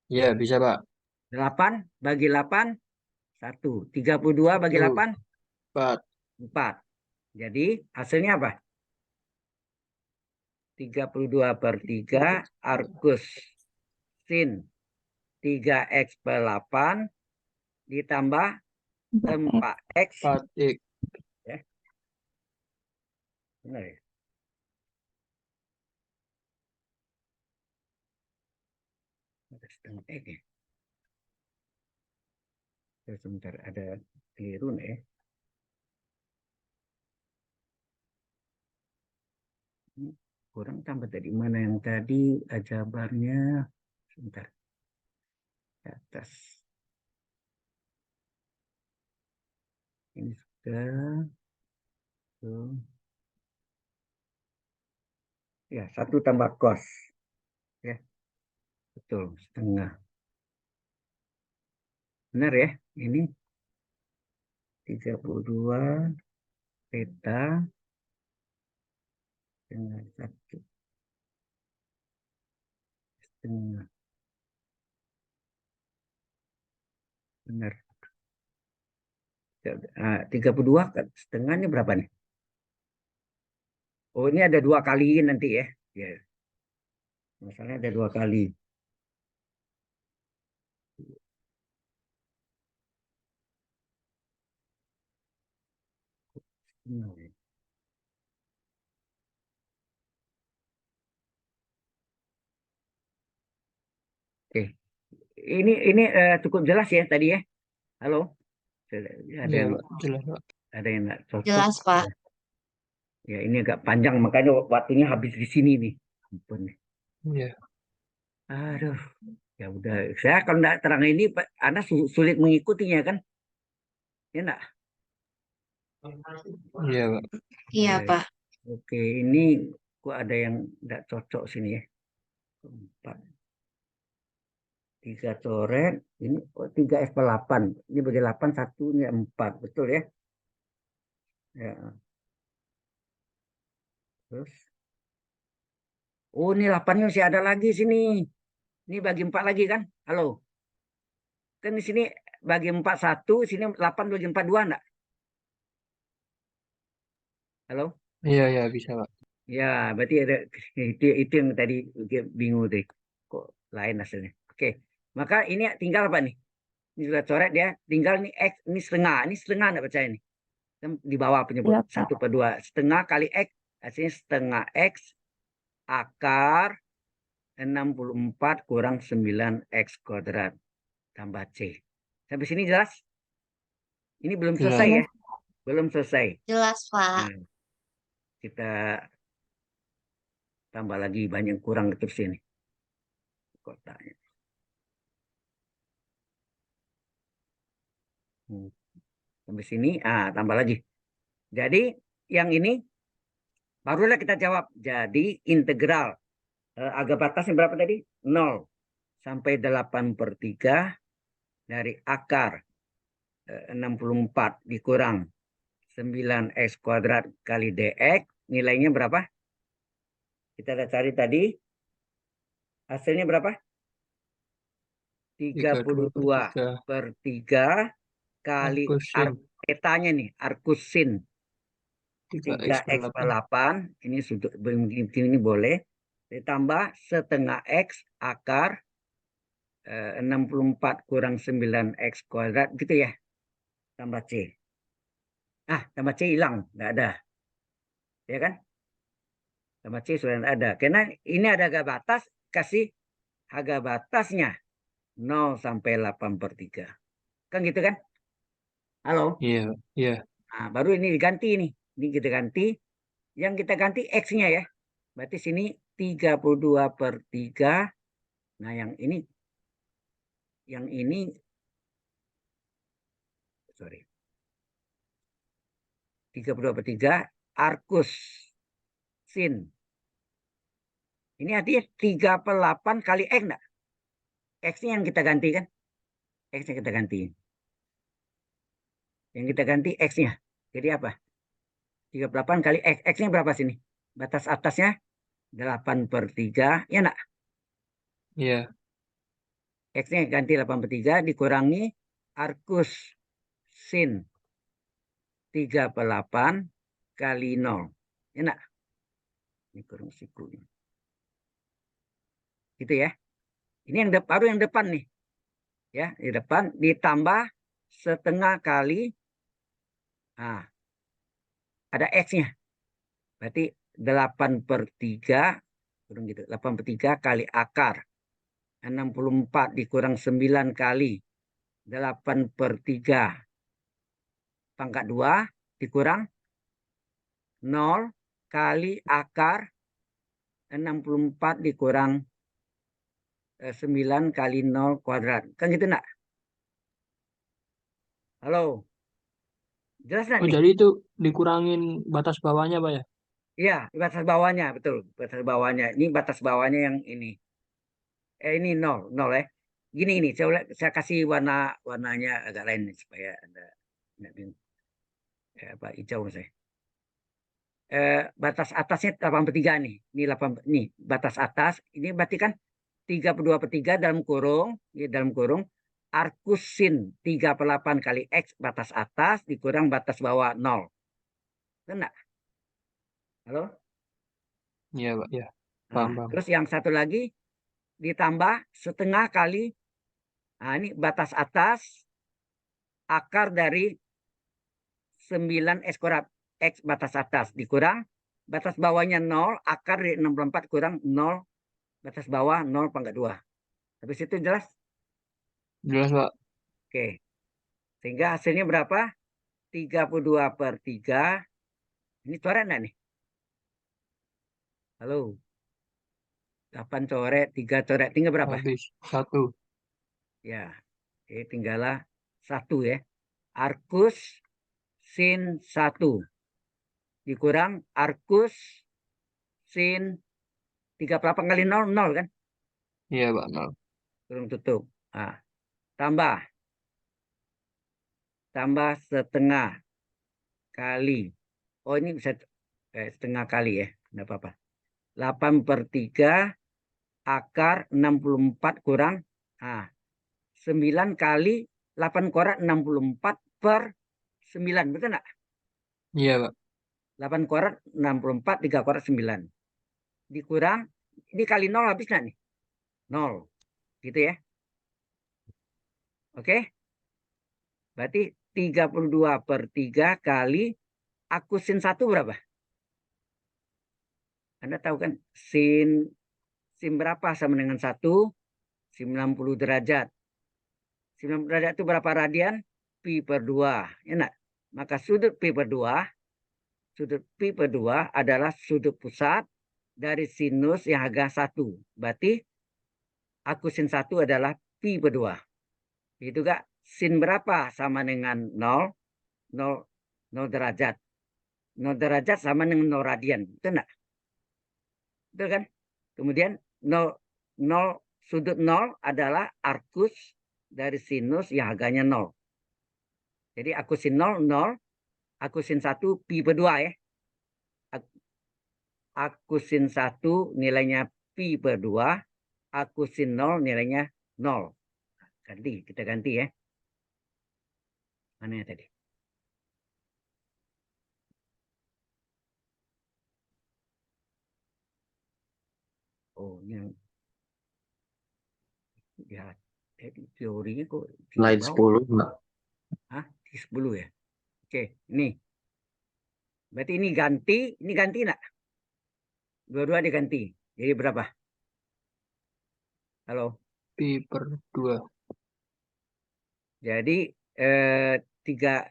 Iya, bisa, Pak. 8 bagi 8. 1. 32 bagi 8. 4. 4. Jadi hasilnya apa? 32/3 arkus sin 3x per 8 ditambah 4X. 4X. 4X. Ya. Benar ya? Ada setengah X ya. Sebentar, ada keliru nih ya. Kurang tambah tadi. Mana yang tadi jabarnya? Sebentar. Ke atas. Ini sudah. Tuh. Ya, 1 tambah cos. Ya, betul. Setengah. Benar ya? Ini 32 theta dengan 1 setengah. Benar. 32 setengahnya berapa nih? Oh, ini ada 2 kali nanti ya. Ya. Masalahnya ada 2 kali. Oke. Ini cukup jelas ya tadi ya. Halo. Ada Iya, yang Pak. Jelas, Pak. nggak cocok? Jelas, Pak. Ya, ini agak panjang makanya waktunya habis di sini nih. Ampun nih. Iya. Aduh. Ya udah, saya kalau nggak terang ini Anda sulit mengikutinya kan? Ya enggak? Iya, Pak. Iya, Pak. Oke, ini kok ada yang nggak cocok sini ya. 4. 3 coret, ini 3 F8. Ini bagi 8, satunya 4. Betul ya? Ya. Terus. Oh, ini 8-nya masih ada lagi sini. Ini bagi 4 lagi kan? Halo. Kan di sini bagi 4 1, sini 8 bagi 4 2 enggak? Halo? Iya, iya, bisa, Pak. Ya, berarti ada itu yang tadi bingung deh. Kok lain hasilnya. Oke. Maka ini tinggal apa nih? Ini sudah coret dia, tinggal nih X, ini setengah enggak percaya nih. Kan di bawah penyebut Iya, Pak. 1/2. Setengah kali X, hasilnya setengah X akar 64 kurang 9X kuadrat tambah C. Sampai sini jelas? Ini belum Jelas. selesai ya? Belum selesai. Jelas, Pak. Nah, kita tambah lagi banyak yang kurang terus ini. Kotaknya. Sampai sini, tambah lagi. Jadi yang ini barulah kita jawab. Jadi integral agak batasnya berapa tadi? 0 sampai 8/3 dari akar 64 dikurang 9X kuadrat kali DX. Nilainya berapa? Kita udah cari tadi. Hasilnya berapa? 32/3 kali Arkusin. tetanya nih, arkus sin 3X per 8. 3X/8. Ini sudut begini ini boleh. Ditambah setengah X akar 64 kurang 9X kuadrat gitu ya. Tambah C. Tambah C hilang. Nggak ada. Ya kan? Tambah C sudah nggak ada. Karena ini ada harga batas. Kasih harga batasnya 0 sampai 8/3. Kan gitu kan? Halo? Iya, Pak. Iya. Baru ini diganti nih. Ini kita ganti. Yang kita ganti X-nya ya. Berarti sini 32/3. Nah, yang ini sorry. 32/3 arkus sin. Ini artinya 3/8 kali X enggak? X-nya yang kita ganti kan? X-nya kita ganti. Yang kita ganti X-nya. Jadi apa? 38 kali X. X-nya berapa sini? Batas atasnya 8/3. Ya enggak? Iya. X-nya ganti 8/3 dikurangi arkus sin 3/8 kali 0. Ya enggak? Ini kurang sikunya. Gitu ya. Ini yang baru yang depan nih. Ya, di depan ditambah setengah kali, nah, ada X-nya. Berarti 8/3, kurang gitu, 8/3 kali akar. 64 dikurang 9 kali 8/3 pangkat 2 dikurang 0 kali akar 64 dikurang 9 kali 0 kuadrat. Kan gitu enggak? Halo? Jelas enggak Oh, nih? jadi itu dikurangin batas bawahnya, Pak ya? Iya, batas bawahnya, betul. Batas bawahnya. Ini batas bawahnya yang ini. Ini 0, 0 ya. Gini, saya kasih warnanya agak lain nih, supaya Anda enggak bingung. Apa, hijau saya. Batas atasnya 8/3 nih. Ini 8, nih batas atas. Ini berarti kan 32/3 dalam kurung, ya, dalam kurung arcus sin 3/8 kali X batas atas dikurang batas bawah 0. Benar? Halo? Iya, Pak. Ya. Nah, Paham, paham. terus yang satu lagi ditambah setengah kali, nah ini batas atas akar dari 9 X kuadrat X batas atas dikurang batas bawahnya 0, akar dari 64 kurang 0, batas bawah 0 pangkat 2. Habis itu jelas? Jelas, Pak. Oke. Sehingga hasilnya berapa? 32/3. Ini coret enggak nih? Halo. 8 coret, 3 coret. Tinggal berapa? Habis. 1. Ya. Oke, tinggallah 1 ya. Arcus sin 1 dikurang arcus sin 38 kali 0, 0 kan? Iya, Pak. 0. Kurung tutup. Nah, tambah setengah kali. Oh, ini bisa setengah kali ya. Enggak apa-apa. 8/3 akar 64 kurang 9 kali 8 kuadrat 64/9. Betul enggak? Iya, Pak. 8 kuadrat 64, 3 kuadrat 9. Dikurang, ini kali 0 habis enggak nih? 0. Gitu ya. Oke? Berarti 32/3 kali akusin 1 berapa? Anda tahu kan sin berapa sama dengan 1? 90 derajat. 90 derajat itu berapa radian? Pi/2. Ya enggak? Maka sudut Pi/2 adalah sudut pusat dari sinus yang harga 1. Berarti akusin 1 adalah Pi/2. Itu enggak? Sin berapa sama dengan 0? 0, 0 derajat. 0 derajat sama dengan 0 radian. Betul enggak? Betul kan? Kemudian 0, 0, sudut 0 adalah arcus dari sinus yang harganya 0. Jadi akusin 0, 0. Akusin 1 Pi/2 ya. Akusin 1 nilainya Pi/2. Akusin 0 nilainya 0. Kita ganti ya. Mana ya tadi? Oh, yang ya teorinya kok di Slide bawah. 10, Mbak. Hah? Di 10 ya? Oke, ini. Berarti ini ganti enggak? Dua-dua diganti. Jadi berapa? Halo. Pi/2. Jadi 3,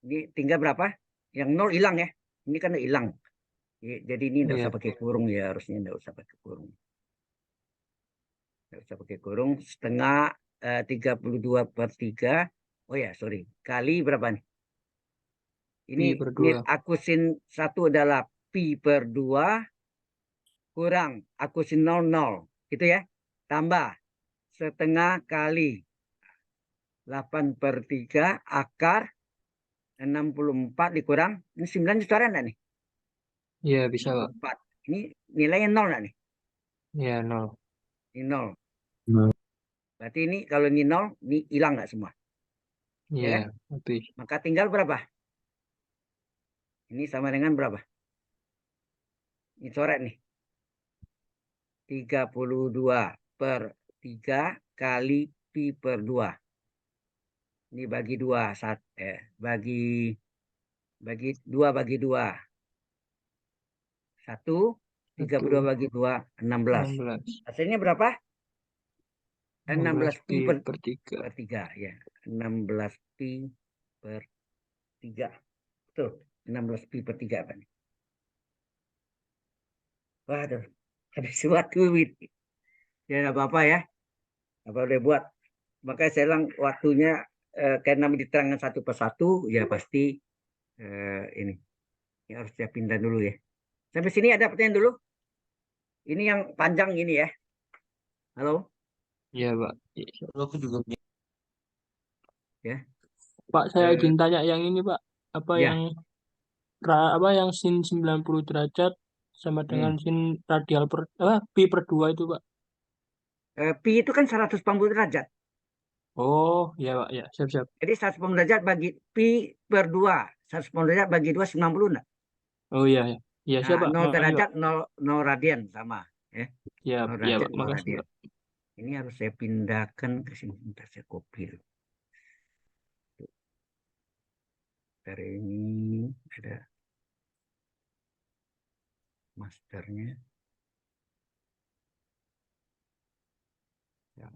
ini tinggal berapa? Yang 0 hilang ya. Ini kan hilang. Jadi ini enggak Iya. usah pakai kurung ya, harusnya enggak usah pakai kurung. Enggak usah pakai kurung. Setengah 32/3. Oh ya, sorry. Kali berapa nih? Ini Pi/2. akusin 1 adalah Pi/2 kurang akusin 0, 0. Gitu ya. Tambah setengah kali 8/3 akar 64 dikurang. Ini 9 dicoret enggak nih? Iya, bisa, Pak. 4. Ini nilainya 0 enggak nih? Iya, 0. Ini 0. Nol. Berarti ini kalau ini 0, ini hilang enggak semua? Ya Iya, kan? habis. Maka tinggal berapa? Ini sama dengan berapa? Ini coret nih. 32/3 kali Pi/2. Ini bagi dua, bagi dua bagi dua. 1, 32 1, bagi 2, 16. 16. Hasilnya berapa? 16 pi 16 pi per 3. per 3 ya. 16 pi per 3. Betul. 16 pi per 3 Pak. Waduh. Habis waktu ini. Ya enggak apa-apa ya. Apa udah buat. Makanya saya bilang waktunya karena diterangkan satu persatu ya pasti ini. Ya harus saya pindah dulu ya. Sampai sini ada pertanyaan dulu. Ini yang panjang ini ya. Halo? Iya, Pak. Kalau aku juga punya. Ya. Pak, saya Eh, izin tanya yang ini, Pak. Apa ya. yang yang sin 90 derajat sama dengan sin radial per pi per 2 itu, Pak. Pi itu kan 180 derajat. Oh, iya, Pak. Ya, siap-siap. Jadi 180 derajat bagi pi per 2. 180 derajat bagi 2, 90 enggak? Oh, iya, ya. Iya, Nah, siap, Pak. 0 Makasih, Pak. derajat, 0 radian sama. Ya. Siap. 0 Iya, derajat, Pak. 0 Makasih, radian. Pak. Ini harus saya pindahkan ke sini. Bentar, saya copy dulu. Dari ini ada masternya. Ya.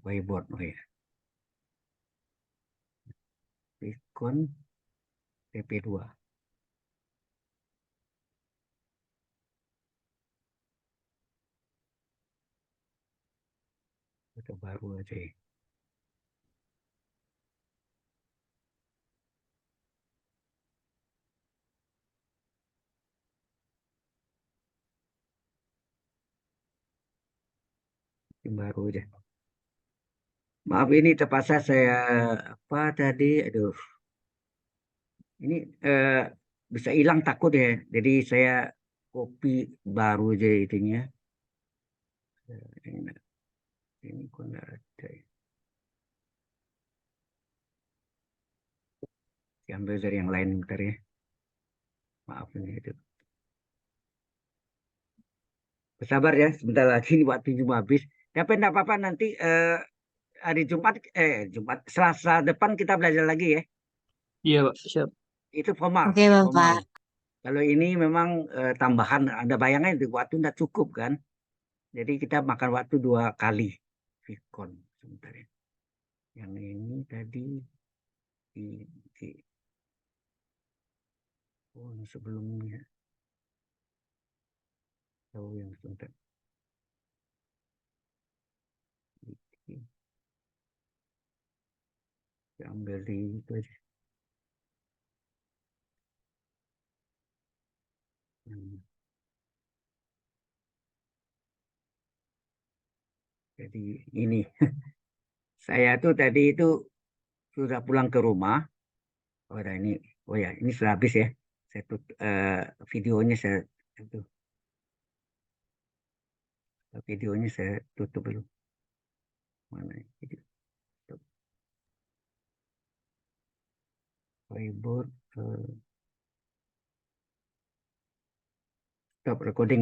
Whiteboard, oh ya. Icon TP2. Itu baru aja ya. Yang baru aja. Maaf ini terpaksa saya apa tadi, aduh. Ini bisa hilang takut ya. Jadi saya copy baru aja itunya. Ini kok nggak ada ya. Diambil dari yang lain bentar ya. Maaf ini itu. Bersabar ya, sebentar lagi ini waktunya mau habis. Tapi enggak apa-apa nanti hari Jumat Selasa depan kita belajar lagi ya. Iya, Pak. Siap. Itu formal, Oke, formal. Bapak. Kalau ini memang tambahan ada bayangan itu waktu enggak cukup kan. Jadi kita makan waktu 2 kali. Vicon sebentar ya. Yang ini tadi di oh yang sebelumnya. Oh yang sebentar. Saya ambil di itu aja. Jadi ini saya tuh tadi itu sudah pulang ke rumah. Oh, ada ini. Oh ya, ini sudah habis ya. Saya videonya saya itu videonya saya tutup dulu. Mana video? Whiteboard stop recording.